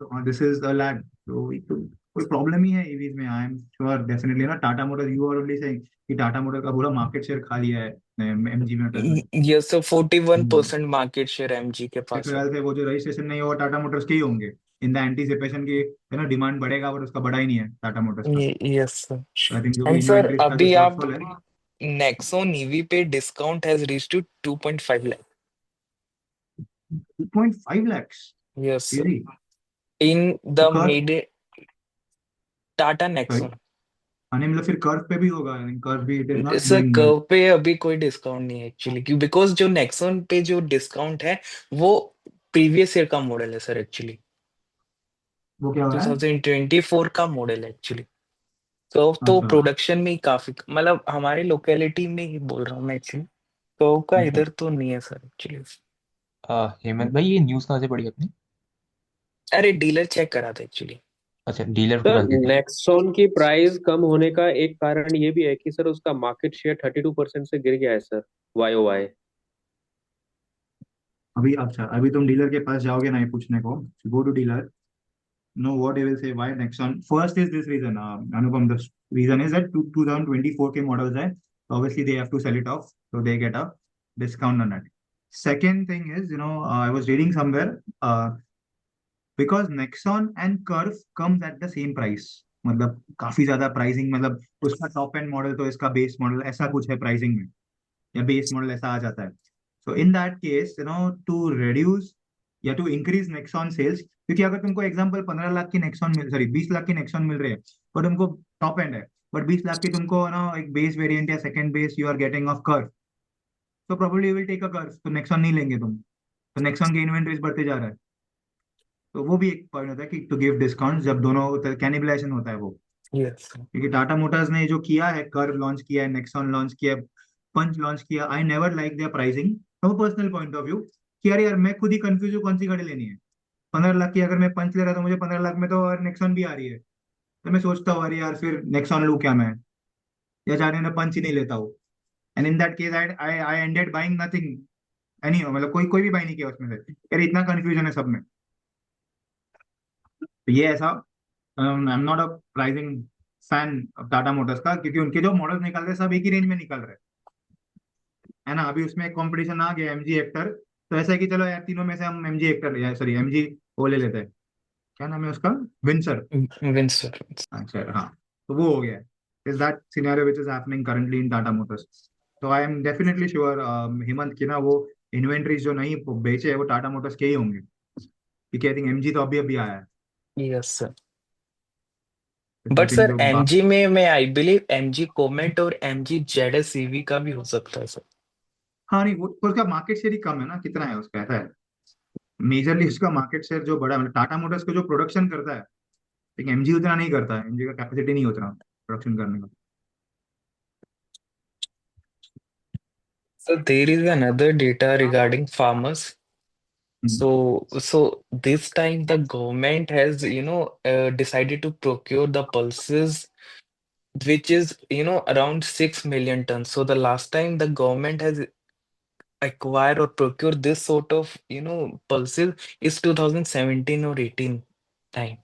तो दिस इज द लैग, तो कोई प्रॉब्लम ही है ईवीज में। आई एम श्योर डेफिनेटली ना, Tata Motor, you are only saying कि टाटा मोटर का पूरा मार्केट शेयर खा लिया है एमजी मोटर्स ने। यस सर, 41% हम्म। मार्केट शेयर एमजी के मेरे पास है। ख्याल से वो जो रजिस्ट्रेशन नहीं हुआ टाटा मोटर्स के ही होंगे, इन द एंटीसिपेशन की, है ना, डिमांड बढ़ेगा, बट उसका बढ़ा ही नहीं है टाटा मोटर्स का। Yes sir. आई थिंक जो भी एंड सर इन्वेंट्रीज का जो अभी आप शॉर्टफॉल है। नेक्सॉन ईवी पे discount has reach to 2.5 lakh. 2.5 lakhs। Yes sir, easy. Into the Curvv, mid Tata sorry, Nexon. आने मतलब फिर कर्व पे भी होगा, कर्व भी it is not sir doing well. Curvv पे अभी कोई डिस्काउंट नहीं है एक्चुअली, क्यों, बिकॉज जो नेक्सॉन पे जो डिस्काउंट है वो प्रीवियस ईयर का मॉडल है सर एक्चुअली। वो क्या हो रहा है? 2024 का मॉडल है एक्चुअली। तो अच्छा। प्रोडक्शन में ही काफी, मतलब हमारे लोकेलिटी में ही बोल रहा हूँ मैं एक्चुअली, तो का अच्छा। इधर तो नहीं है सर एक्चुअली। हेमंत भाई, ये न्यूज़ कहाँ से पढ़ी आपने? अरे डीलर चेक करा था एक्चुअली। अच्छा, डीलर के सर पास गए थे। नेक्सॉन की प्राइस कम होने का एक कारण ये भी है कि सर उसका मार्केट शेयर 32% से गिर गया है सर, YOY। अभी अच्छा, अभी तुम डीलर के पास जाओगे ना ये पूछने को, go to dealer, know what they will say why Nexon. First is this reason, Anupam, the reason is that 2024 के मॉडल्स है, तो obviously they have to sell it off, so they get a discount on it. Second thing is, I was reading somewhere, because Nexon and Curve comes at the same price, मतलब काफी ज्यादा प्राइसिंग, मतलब उसका टॉप एंड मॉडल तो इसका बेस मॉडल ऐसा कुछ है प्राइसिंग में, या बेस मॉडल ऐसा आ जाता है। So in that case, to reduce या टू इंक्रीज नेक्सॉन सेल्स, क्योंकि अगर तुमको एग्जांपल 15 लाख की नेक्सॉन मिल, सॉरी 20 लाख की नेक्सॉन मिल रही है, और तुमको टॉप एंड है, बट 20 लाख की तुमको ना एक बेस वेरिएंट या second base you are getting of Curvv, तो probably you will take a Curvv, तो नेक्सॉन नहीं लेंगे तुम, तो नेक्सॉन के इन्वेंटरीज बढ़ते जा रहा है। तो वो भी एक पॉइंट होता है कि टू गिव डिस्काउंट जब दोनों कैनिबलाइजेशन होता है वो। यस। क्योंकि टाटा मोटर्स ने जो किया है, कर्व लॉन्च किया है, नेक्सॉन लॉन्च किया है, पंच लॉन्च किया, I never like their pricing from personal point of view, कि यार यार मैं खुद ही कंफ्यूज हूँ कौन सी गाड़ी लेनी है। 15 लाख की अगर मैं पंच ले रहा था, मुझे 15 लाख में तो और नेक्सॉन भी आ रही है, तो मैं सोचता हूँ अरे यार फिर नेक्सॉन लूँ क्या मैं, या जाने में पंच ही नहीं लेता हूँ। And in that case I I I ended buying nothing any, मतलब कोई कोई भी बाई नहीं किया उसमें से, यार इतना कंफ्यूजन है सब में। तो ये ऐसा, I am not a pricing fan of Tata Motors का, क्योंकि उनके जो मॉडल्स निकल रहे हैं सब एक ही रेंज में निकल रहे हैं, है ना। अभी उसमें कंपटीशन आ गया एमजी हेक्टर, तो ऐसा है कि चलो यार तीनों में से हम एमजी हेक्टर, सॉरी एमजी वो ले लेते हैं, क्या नाम है उसका, विंसर। विंसर। अच्छा हाँ, तो वो हो गया। Is that scenario which is happening currently in Tata Motors. तो I am definitely sure Hemant की ना, वो इन्वेंट्रीज जो नहीं बेचे है वो टाटा मोटर्स के ही होंगे, क्योंकि आई थिंक एमजी तो अभी अभी आया है। Yes sir. I but think sir जो एमजी में मैं आई बिलीव एमजी कोमेट और एमजी जेडएस ईवी का भी हो सकता है सर। हाँ नहीं, वो तो उसका मार्केट शेयर ही कम है ना, कितना है उसका, ऐसा है। मेजरली उसका मार्केट शेयर जो बड़ा है, मतलब टाटा मोटर्स को जो प्रोडक्शन करता है, लेकिन एमजी उतना नहीं करता है, एमजी का कैपेसिटी नहीं उतना प्रोडक्शन करने का। So there is another data regarding farmers. So this time the government has, decided to procure the pulses, which is, around 6 million tons. So the last time the government has acquired or procured this sort of, pulses is 2017 or 18 time.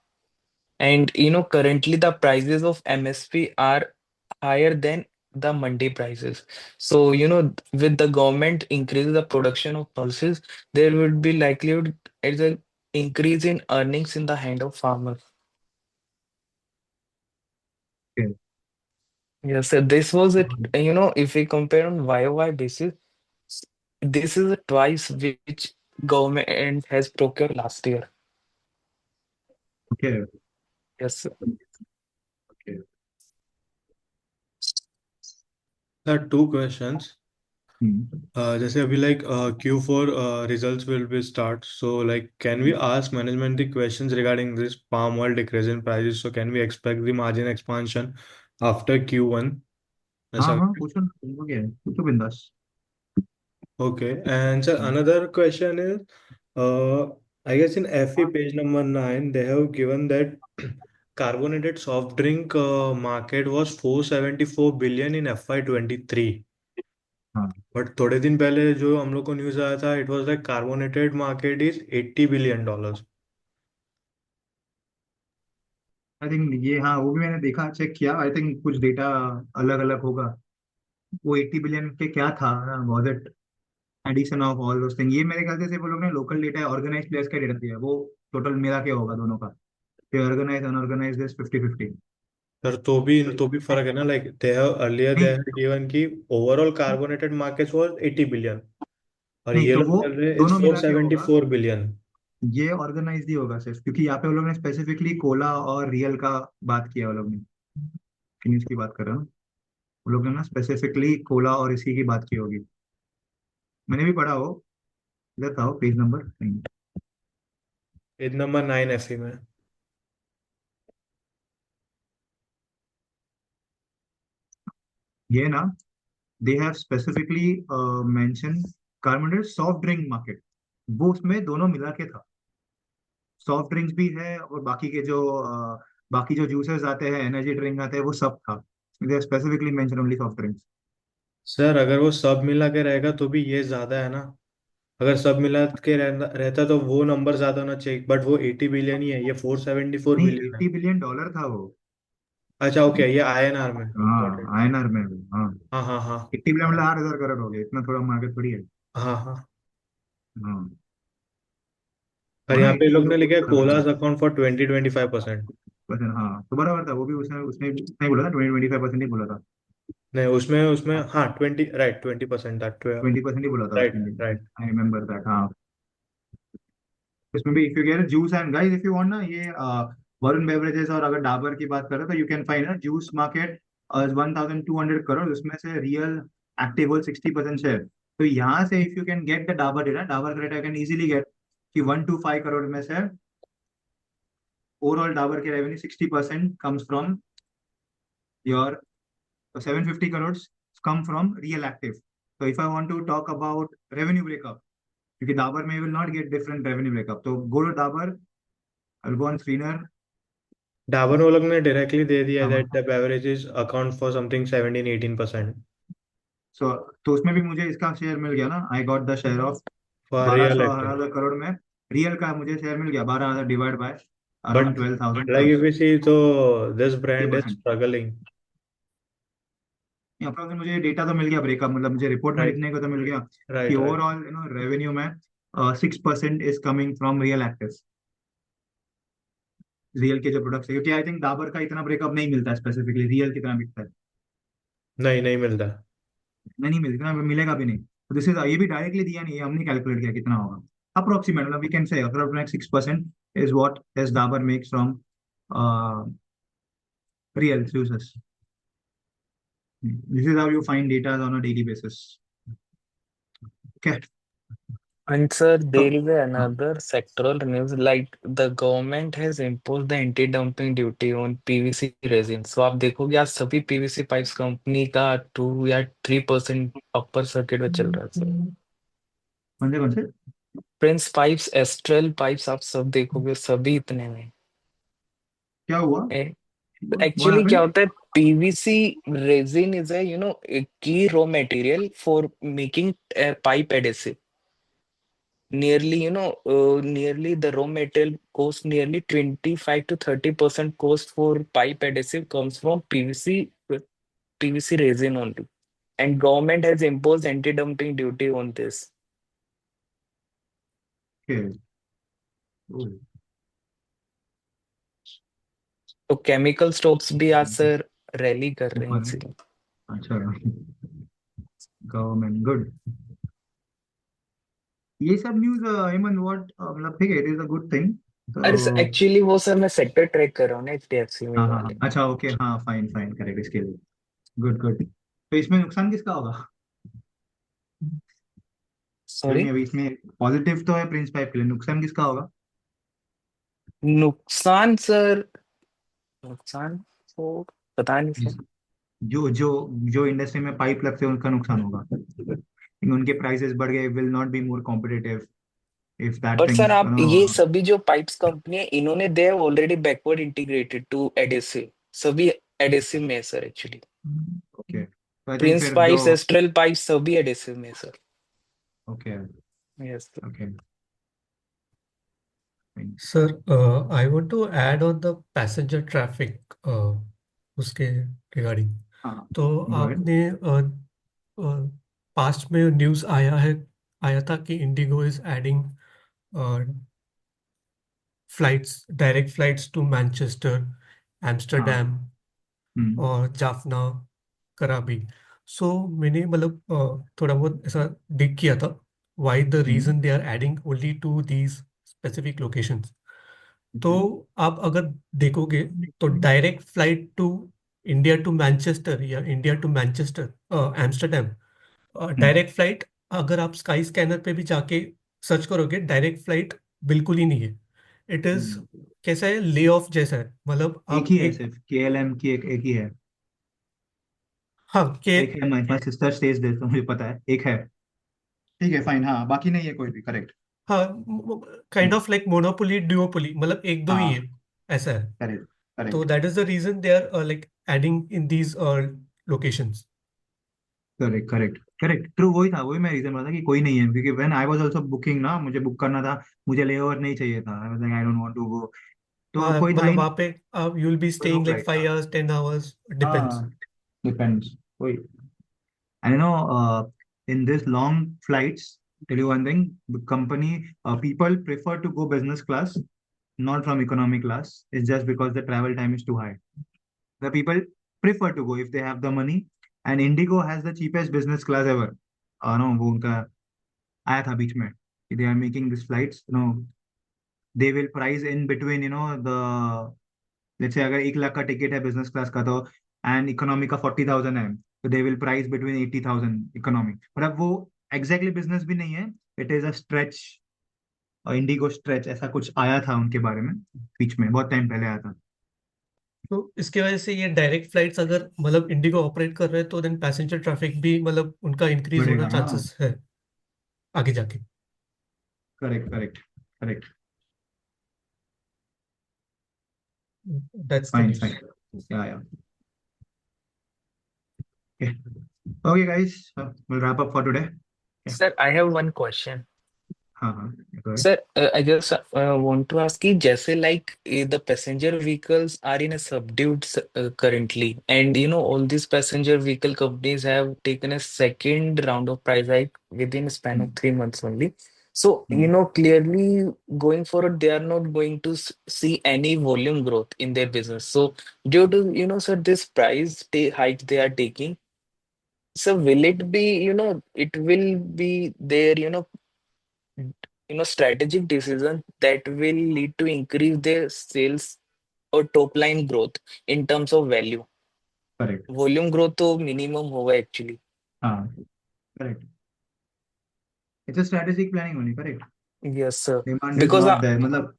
And currently the prices of MSP are higher than the Mandi prices. So, with the government increase the production of pulses, there would be likelihood as an increase in earnings in the hand of farmer. Okay. Yes, so this was it. If we compare on YOY basis, s- this is twice which government has procured last year. Okay. Yes. Okay. There are two questions. Hmm. जैसे अभी like Q4 results will be start. So like can we ask management the questions regarding this palm oil decrease in prices? So can we expect the margin expansion after Q1? हाँ ऐसा हाँ, पूछो ना, तुमको क्या है, पूछो बिंदास। Okay. And sir, another question is, uh, I guess in FE page number 9, they have given that carbonated soft drink market was 474 billion in FY23. हाँ, बट थोड़े दिन पहले जो हम लोग को न्यूज़ आया था, it was like carbonated market is $80 billion. I think ये, हाँ वो भी मैंने देखा, चेक किया, आई थिंक कुछ डेटा अलग अलग होगा। वो 80 बिलियन के क्या था, was it addition of all those thing? ये मेरे ख्याल से सिर्फ वो लोग ने लोकल डेटा, ऑर्गेनाइज प्लेयर्स का डेटा दिया है, वो टोटल मिला के होगा दोनों का, फिर ऑर्गेनाइज अनऑर्गेनाइज दिस 50-50। सर तो भी फर्क है ना, like they have earlier they नहीं हैव गिवन कि overall carbonated market was 80 billion और नहीं, ये तो लोग वो चल रहे इट्स दोनों फोर मिला के सेवेंटी होगा, फोर बिलियन ये ऑर्गेनाइज ही होगा सिर्फ, क्योंकि यहाँ पे वो लोग ने स्पेसिफिकली कोला और रियल का बात किया, वो लोग ने न्यूज की बात कर रहे हो, वो लोग ने ना स्पेसिफिकली कोला और इसी की बात की होगी। मैंने भी पढ़ा हो, इधर था वो पेज नंबर नहीं। पेज नंबर 9 FE में. ये ना, they have specifically mention carbonated soft drink market, वो उसमें दोनों मिला के था, सॉफ्ट ड्रिंक्स भी है और बाकी के जो बाकी जो जूसेस आते हैं, एनर्जी ड्रिंक आते हैं, वो सब था। They specifically mention only soft drinks. Sir अगर वो सब मिला के रहेगा तो भी ये ज्यादा है ना. अगर सब मिला के रहता तो वो नंबर ज्यादा होना चाहिए, बट वो 80 बिलियन ही है, ये 474 नहीं, बिलियन है. $80 बिलियन था वो। अच्छा ओके, ये INR में. Got हाँ, it. आईएनआर में वो, हाँ। हाँ हाँ हाँ. 80 बिलियन मतलब 8,000 करोड़ हो गया, इतना थोड़ा मार्केट थोड़ी है। हाँ हाँ. हाँ, और वो ना यहाँ पे 80 लोग ने लिखा है करोड़। Collage account for 20-25%. हाँ, तो बराबर था वो भी, उसने उसने उसने बोला था 20-25% ही बोला था। नहीं उसमें उसमें हाँ 20 राइट 20% दैट. 20% ही बोला था राइट उसने भी। राइट. आई रिमेम्बर दैट, हाँ। इसमें भी if you get juice and guys, if you want ना, ये वरुण बेवरेजेस और अगर डाबर की बात करें तो यू कैन फाइंड ना जूस मार्केट 1,200 करोड़, उसमें से रियल एक्टिव होल्ड 60% शेयर। तो यहाँ से if you can get the Dabur data, Dabur का डेटा कैन इजीली गेट कि 1 to 5 करोड़ में से ओवरऑल डाबर के revenue 60% comes from your 750 crore come from Real Activ. तो if I want to talk about revenue breakup, क्योंकि डाबर में will not get different revenue breakup, तो go to Dabur, I'll go on screener। Dabur वो लोग ने डायरेक्टली दे दिया दैट हाँ, the beverages account for something 17-18% so तो उसमें भी मुझे इसका शेयर मिल गया ना, I got the share of for बारह रियल सौ एक्टिव. 1,000 करोड़ में। रियल का मुझे शेयर मिल गया 12,000 divide by around but 12,000 like if crore, you see तो this brand is 50%। Struggling. Approx मुझे डेटा तो मिल गया ब्रेकअप, मतलब मुझे रिपोर्ट में राइट लिखने को तो मिल गया कि राइट राइट. ओवरऑल रेवेन्यू में 6% is coming from Real active, real के जो प्रोडक्ट्स है, क्योंकि आई थिंक डाबर का इतना ब्रेकअप नहीं मिलता है स्पेसिफिकली, रियल कितना बिकता है। नहीं नहीं मिलता. इतना नहीं मिलता, इतना मिलेगा भी नहीं, तो दिस इज, ये भी डायरेक्टली दिया नहीं है, हमने कैलकुलेट किया कितना होगा अप्रोक्सीमेट, मतलब we can say approximate 6% is what as Dabur makes from real users. This is how you find data on a daily basis. Okay. And sir, there So, is another sectoral news like the government has imposed the anti-dumping duty on PVC resin. So आप देखोगे आज सभी PVC पाइप्स कंपनी का 2 या 3% अपर सर्किट में चल रहा है सर. कौन से? प्रिंस पाइप्स, एस्ट्रल पाइप्स, आप सब देखोगे सभी इतने में। क्या हुआ? What एक्चुअली क्या happened? होता है, पीवीसी रेजिन इज ए की raw material for making pipe adhesive. Nearly the raw material cost, nearly 25 to 30% cost for pipe adhesive comes from PVC resin only, and government has imposed anti-dumping duty on this. Okay. Oh, तो केमिकल स्टॉक्स भी आज सर रैली कर रहे हैं ऊपर है। इसीलिए। अच्छा, गवर्नमेंट गुड। ये सब न्यूज हेमंत व्हाट मतलब ठीक है, it is a good thing. अरे तो एक्चुअली वो सर मैं सेक्टर ट्रैक कर रहा हूँ ना एचडीएफसी में हाँ हाँ हाँ, वाले। अच्छा ओके, हाँ फाइन फाइन करेक्ट, इसके लिए गुड गुड। तो इसमें नुकसान किसका होगा? कोई सॉरी, नहीं, अभी इसमें पॉजिटिव तो है प्रिंस पाइप के लिए, नुकसान किसका होगा? नुकसान सर, नुकसान तो पता नहीं सर। जिस जो जो जो इंडस्ट्री में पाइप लगते हैं उनका नुकसान होगा, क्योंकि उनके प्राइसेस बढ़ गए, will not be more competitive if that पर सर थिंग्स आप ये सभी जो पाइप्स कंपनी है इन्होंने they have already backward integrated to adhesive, सभी एडेसिव में है सर एक्चुअली। ओके, तो आई थिंक प्रिंस फिर जो पाइप्स, एस्ट्रल पाइप्स सभी एडेसिव में है sir. Okay yes sir. Okay Sir, I want to add on the passenger traffic उसके रिगार्डिंग। हाँ तो गो अहेड। आपने पास्ट में न्यूज़ आया था कि IndiGo is adding flights, direct flights to Manchester, हाँ एम्स्टर्डम और जाफना, कराबी। सो मैंने मतलब थोड़ा बहुत ऐसा डिग किया था, why the reason they are adding only to these specific locations. तो आप अगर देखोगे तो direct flight to India to Manchester या India to Manchester Amsterdam, direct flight अगर आप स्काई स्कैनर पे भी जाके सर्च करोगे, डायरेक्ट फ्लाइट बिल्कुल ही नहीं है। इट इज कैसा है, ले ऑफ जैसा है, मतलब एक आप ही है एक, सिर्फ KLM की, एक ही है। हाँ के, एक है, माय सिस्टर स्टेज देयर, तो मुझे पता है एक है। ठीक है फाइन, हाँ बाकी नहीं है कोई भी, करेक्ट। हाँ kind of like monopoly duopoly, मतलब एक दो ही है, हाँ ऐसा है। करेक्ट तो correct that is the reason they are like adding in these locations. Correct correct correct true, वही था, वही मैं रीजन बता कि कोई नहीं है, क्योंकि when I was also booking ना, मुझे बुक करना था, मुझे लेओवर नहीं चाहिए था, I was like I don't want to go, तो हाँ कोई था मतलब ही नहीं, वहाँ पे आप यू विल बी कोई नो स्टेइंग लाइक फ्लाइट था। 5 hours 10 hours, डिपेंड्स। हाँ डिपेंड्स, वही। And in this long flights, tell you one thing, the company, people prefer to go business class, not from economy class. It's just because the travel time is too high. The people prefer to go if they have the money. And Indigo has the cheapest business class ever. No, वो उनका आया था बीच में कि they are making these flights. They will price in between, the let's say अगर 1 लाख का टिकट है बिजनेस क्लास का, तो एंड इकोनॉमी का 40,000 है, तो they will price between 80,000 economy, मतलब वो एग्जैक्टली बिजनेस भी नहीं है, it is a stretch, Indigo stretch, ऐसा कुछ आया था उनके बारे में, बीच में बहुत टाइम पहले आया था। तो इसके वजह से ये डायरेक्ट फ्लाइट्स अगर मतलब इंडिगो ऑपरेट कर रहे हैं तो देन पैसेंजर ट्रैफिक भी मतलब उनका इंक्रीज होना बढ़ेगा, हाँ चांसेस है आगे जाके। Correct correct correct that's the fine news. Fine, yeah okay guys, will wrap up for today. Sir I have one question. हाँ हाँ go ahead. Sir, I just want to ask you, जैसे like the passenger vehicles are in a subdued currently, and all these passenger vehicle companies have taken a second round of price hike within a span of 3 months only. So, Hmm. clearly going forward, they are not going to see any volume growth in their business. So, due to, sir, this price hike they are taking, so will it be, it will be their, strategic decision that will lead to increase their sales or top line growth in terms of value. Correct, volume growth तो मिनिमम होगा एक्चुअली। हाँ correct, it's a strategic planning only, correct. Yes sir, demand is because not there, मतलब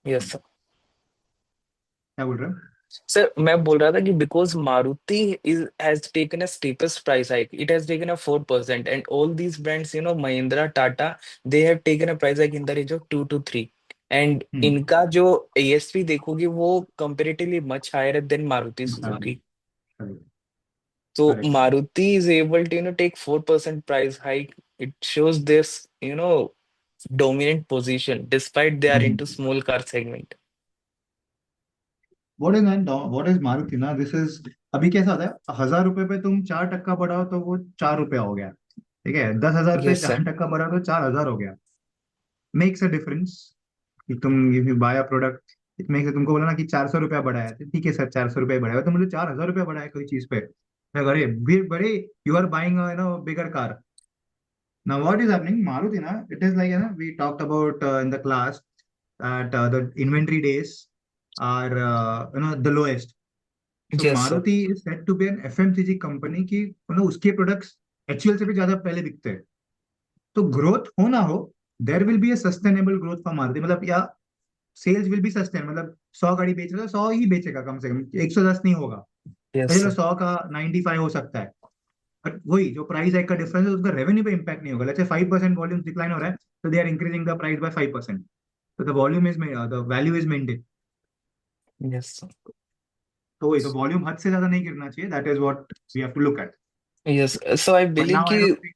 यस सर, क्या बोल रहे हो? सर मैं बोल रहा था कि because Maruti is has taken a steepest price hike, it has taken a 4%, and all these brands, Mahindra, Tata, they have taken a price hike in the range of 2 to 3, and हम्म। इनका जो ASP देखोगे वो comparatively much higher than Maruti Suzuki. Correct So correct Maruti is able to, take 4% price hike. It shows this, dominant position despite they are into small car segment. What is Maruti ना, दिस इज, अभी कैसा होता है, 1000 रुपए पे तुम 4% बढ़ाओ तो वो 4 रुपया हो गया, ठीक है, 10,000 पे Yes, sir. 4% बढ़ाओ तो 4,000 हो गया, मेक्स अ डिफरेंस। कि तुम if you buy a product, it makes, तुमको बोला ना कि 400 रुपया बढ़ाया है, तो ठीक है सर 400 रुपया बढ़ाया, तो मुझे 4,000 रुपया बढ़ाया कोई चीज पे, मैं अरे फिर बड़े, you are buying bigger car. Now, what is happening? Maruti, na, it is like, we talked about in the class that the inventory days are, the lowest. So Yes, sir. Maruti is said to be an FMCG company की, उसके products HUL से भी ज्यादा पहले बिकते हैं। तो growth हो ना हो, there will be a sustainable growth for Maruti, मतलब या सेल्स विल बी सस्टेन, मतलब 100 गाड़ी बेच रहा है, 100 ही बेचेगा कम से कम, 110 नहीं होगा, Yes, चलो sir. 100 का 95 हो सकता है, बट वही जो प्राइस हाइक का डिफरेंस है उसका रेवेन्यू पे इम्पैक्ट नहीं होगा। लेट्स से 5% वॉल्यूम डिक्लाइन हो रहा है, तो they are increasing the price by 5%, तो the volume is, the value is maintain. Yes, sir. तो वही, तो वॉल्यूम हद से ज्यादा नहीं गिरना चाहिए, that is what we have to look at. Yes. So I but believe now कि आई डोंट थिंक,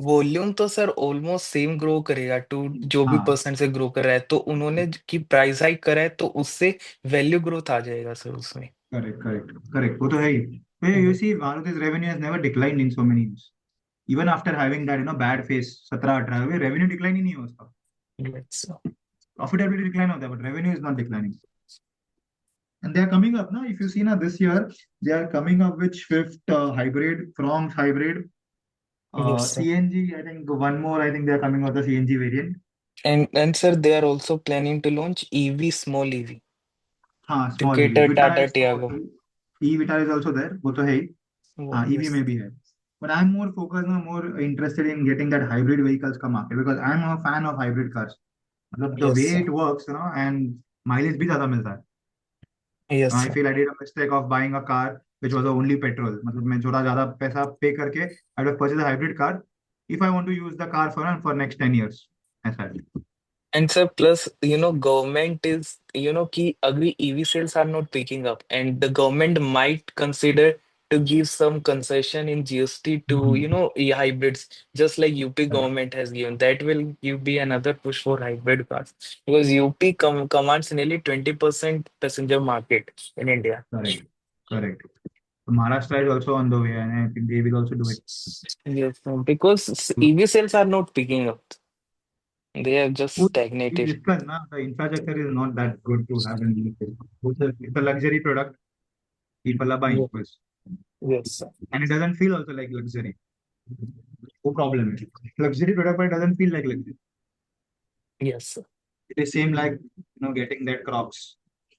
वॉल्यूम तो सर ऑलमोस्ट सेम ग्रो करेगा टू जो भी हाँ परसेंट से ग्रो कर रहा है, तो उन्होंने की प्राइस हाइक करा है तो उससे वैल्यू ग्रोथ आ जाएगा सर उसमें। करेक्ट करेक्ट करेक्ट, वो तो है ही। तो you see Maruti's revenue has never declined in so many years, even after having that bad phase 17-18, revenue decline ही नहीं है उसका, Yes, sir. प्रॉफिटेबिलिटी डिक्लाइन होता है but revenue is not declining. And they are coming up now. If you see now this year, they are coming up with Swift hybrid, Froms hybrid, Yes, sir. CNG. I think one more. I think they are coming out the CNG variant. And sir, they are also planning to launch EV, small EV, हाँ, to small EV. cater Vitara Tata is तो Tiago. e-Vitara is also there. वो तो है ही. हाँ, EV Yes. में भी है. But I'm more focused, more interested in getting that hybrid vehicles का market, because I'm a fan of hybrid cars. मतलब the Yes, way sir. it works, and mileage भी ज्यादा मिलता है. Yes, I sir. feel I did a mistake of buying a car which was only petrol. मतलब मैं थोड़ा ज्यादा पैसा पे करके I would have purchased a hybrid car if I want to use the car for next 10 years. ऐसा है. And sir, plus, government is, कि अभी EV sales are not picking up, and the government might consider to give some concession in GST to, e-hybrids, just like UP government has given. That will give be another push for hybrid cars because UP commands nearly 20% passenger market in India. Correct. Correct. So Maharashtra is also on the way, and I think they will also do it. Yes, because EV sales are not picking up. They have just Food is stagnated. difficult, na? The infrastructure is not that good to have an EV. It's a luxury product. People are buying Yes, first, yes, sir. and it doesn't feel also like luxury. No problem. Luxury product, but it doesn't feel like luxury. Yes, sir. It is same like getting that Crocs.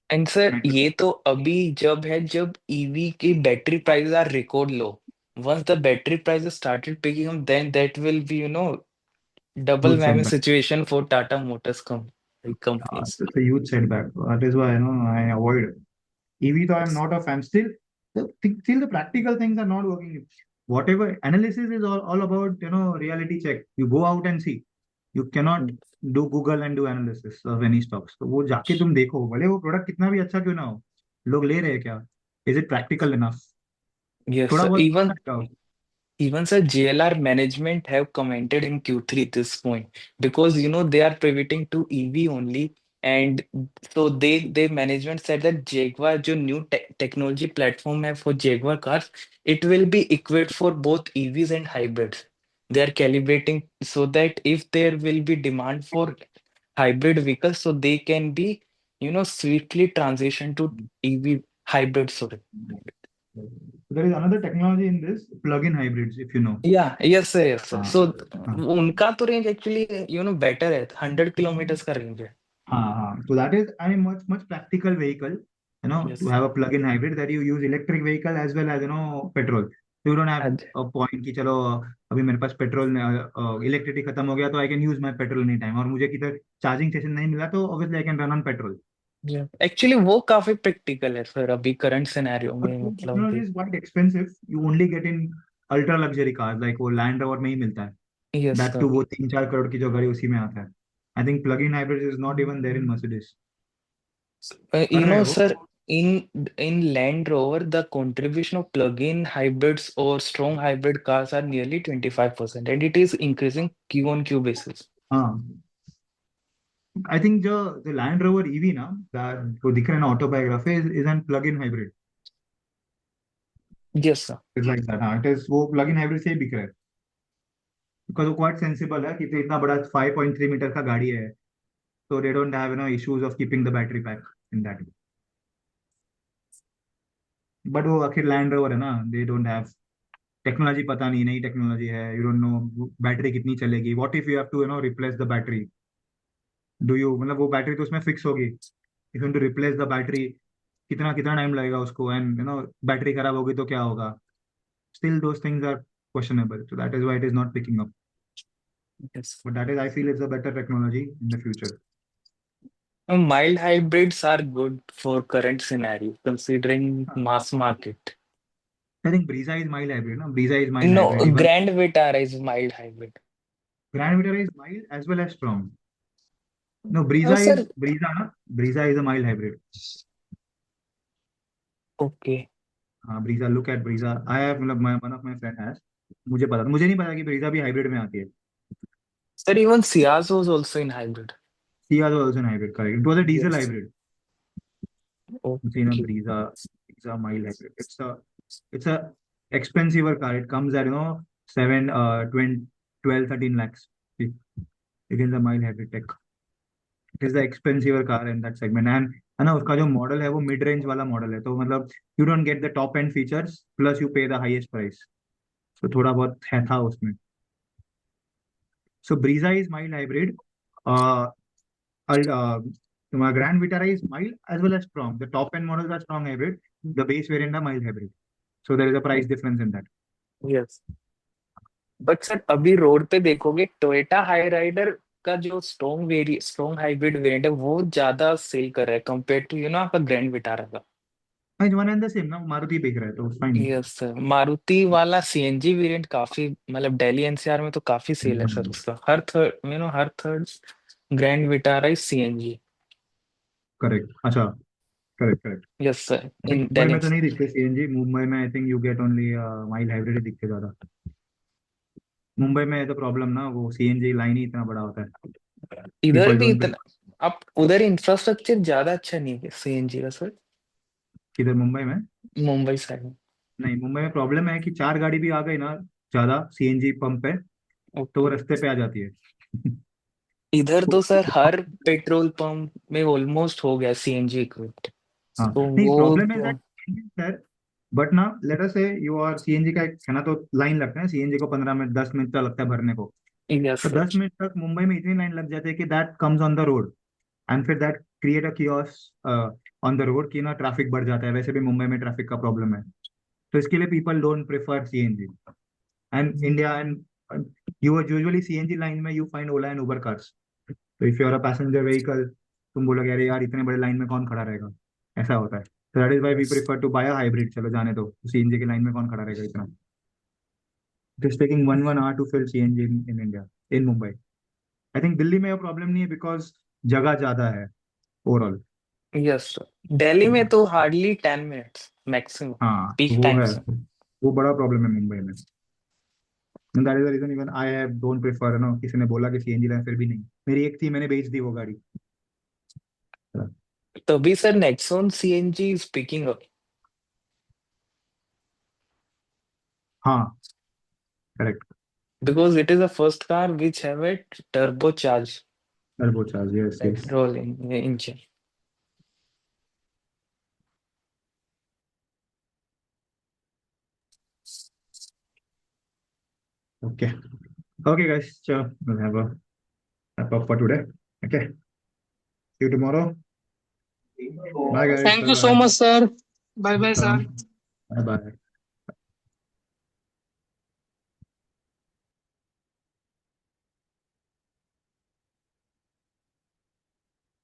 And sir Metro. ये तो अभी जब ईवी की battery prices are record low, once the battery prices started picking up then that will be double Huge whammy setback. situation for Tata Motors companies. It's a huge setback. That is why I avoid it. EV, though I'm Yes. not a fan. Still the practical things are not working. Whatever analysis is all about, reality check. You go out and see. You cannot do Google and do analysis of any stocks. तो वो जाके तुम देखो, भले वो प्रोडक्ट कितना भी अच्छा क्यों ना हो, लोग ले रहे हैं क्या? Is it practical enough? Yes, थोड़ा sir. बहुत Even अच्छा हो. Even sir, JLR management have commented in Q3 at this point because they are pivoting to EV only, and so they management said that Jaguar जो new technology platform है for Jaguar cars, it will be equipped for both EVs and hybrids. They are calibrating so that if there will be demand for hybrid vehicles, so they can be swiftly transition to EV hybrid. Sorry. There is another technology in this, plug-in hybrids, if you know. या यस सर, यस सर, हाँ सो हाँ उनका तो रेंज एक्चुअली बेटर है, 100 किलोमीटर का रेंज है। हाँ. So that is a much practical vehicle, to yes have a plug-in hybrid that you use electric vehicle as well as petrol. So you don't have a point कि चलो अभी मेरे पास पेट्रोल इलेक्ट्रिसिटी खत्म हो गया तो I can use my petrol any time, और मुझे किधर चार्जिंग स्टेशन नहीं मिला तो obviously I can run on petrol. Actually वो काफी प्रैक्टिकल है सर अभी करंट सिनेरियो But में वो मतलब technology अभी। is quite expensive. You only get in ultra luxury cars like वो Land Rover में ही मिलता है. Yes That sir. too वो 3-4 करोड़ की जो गाड़ी उसी में आता है. I think plug-in hybrid is not even there in Mercedes. कर You रहे हैं know, वो. sir, in Land Rover, the contribution of plug-in hybrids or strong hybrid cars are nearly 25%, and it is increasing Q on Q basis. हाँ. I think जो Land Rover EV ना वो दिख रहा है ना autobiography is an plug-in hybrid. Yes, sir. It's like that. हाँ, it is वो plug-in hybrid से ही बिक रहा है. Because वो quite sensible है कि तो इतना बड़ा 5.3 मीटर का गाड़ी है. So they don't have issues of keeping the battery pack in that. But वो आखिर Land Rover है ना. They don't have टेक्नोलॉजी पता नहीं नई टेक्नोलॉजी है यू डोंट नो बैटरी कितनी चलेगी what if you have to replace the battery do you मतलब वो बैटरी तो उसमें फिक्स होगी if you to replace the battery कितना कितना टाइम लगेगा उसको एंड बैटरी खराब होगी तो क्या होगा still those things are questionable so that is why it is not picking up Yes. But that is I feel it's a better technology in the future Mild hybrids are good for current scenario, considering mass market. I think Brezza is mild hybrid ना Brezza is mild No, hybrid even Grand Vitara is mild hybrid. Grand Vitara is mild as well as strong no Brezza Sir, is Brezza ना Brezza is a mild hybrid okay. हाँ Brezza look at Brezza I have मतलब one of my friend has मुझे नहीं पता कि ब्रीजा भी हाइब्रिड में आती है Sir, even Ciaz was also in hybrid. Kia was also an hybrid correct it was a diesel Yes. hybrid Okay. Brezza mild hybrid it's a expensive car it comes at 7 20 12 13 lakhs it is a mild hybrid tech it is the expensive car in that segment and है ना उसका जो मॉडल है वो मिड रेंज वाला मॉडल है तो मतलब you don't get the top and features plus you पे द हाईएस्ट प्राइस तो थोड़ा बहुत है था उसमें so Brezza is mild hybrid uh, Grand Vitara is mild as well as strong. The top end models are strong hybrid. The base variant are mild hybrid. So there is a price difference in that. Yes. But sir अभी रोड पे देखोगे टोयोटा हाई राइडर का जो स्ट्रॉन्ग हाइब्रिड वेरिएंट है वो ज्यादा सेल कर रहा है कंपेयर टू आपका ग्रैंड विटारा का। It's one and the same ना मारुति बिक रहा है तो fine. यस सर, मारुति वाला सीएनजी वेरिएंट काफी मतलब दिल्ली एनसीआर में तो काफी सेल है सर उसका। हर third Grand Vitara is CNG. Correct. अच्छा correct. Yes sir, I in think Mumbai Delhi. में तो नहीं दिखते CNG मुंबई में I think you get only mild hybrid ही दिखते ज्यादा मुंबई में तो प्रॉब्लम ना वो CNG लाइन ही इतना बड़ा होता है इधर people भी don't इतना अब उधर इंफ्रास्ट्रक्चर ज्यादा अच्छा नहीं है सीएनजी का सर, किधर मुंबई में मुंबई साइड में। नहीं मुंबई में प्रॉब्लम है कि 4 गाड़ी भी आ गई ना ज्यादा CNG पंप पे तो वो ओके। रास्ते पे आ जाती है इधर तो सर हर पेट्रोल पंप में ऑलमोस्ट हो गया सीएनजी इक्विप्ड, हाँ तो नहीं वो प्रॉब्लम इज तो दैट बट ना लेट अस से यू आर सीएनजी का एक है ना तो लाइन लगता है सीएनजी को 15 मिनट 10 मिनट तक लगता है भरने को यस तो सर। 10 मिनट तक मुंबई में इतनी लाइन लग जाती है कि that comes on the road and फिर that create a chaos on the road कि ना ट्रैफिक बढ़ जाता है वैसे भी मुंबई में ट्रैफिक का प्रॉब्लम है तो इसके लिए people don't prefer CNG and India and you usually CNG line में you find Ola and Uber cars तो if you are a passenger vehicle तुम बोलोगे अरे यार इतने बड़े लाइन में कौन खड़ा रहेगा ऐसा होता है तो that is why we prefer to buy a hybrid चलो जाने दो सीएनजी की लाइन में कौन खड़ा रहेगा इतना it is taking 1 hour to fill CNG in India in Mumbai I think Delhi में वो प्रॉब्लम नहीं है बिकॉज जगह ज्यादा है ओवरऑल यस सर, दिल्ली में तो हार्डली 10 मिनट्स मैक्सिमम हाँ पीक वो है टाइम्स। वो बड़ा प्रॉब्लम है मुंबई में that is the reason even I have don't prefer ना किसी ने बोला कि सीएनजी लाइन फिर भी नहीं मेरी एक थी मैंने बेच दी वो गाड़ी तभी sir Nexon CNG is picking up हाँ correct because it is the first car which have a turbocharged turbocharged yes petrol engine. okay okay guys so we'll have a wrap up for today okay see you tomorrow bye guys thank bye you so bye much sir. Bye bye sir. bye bye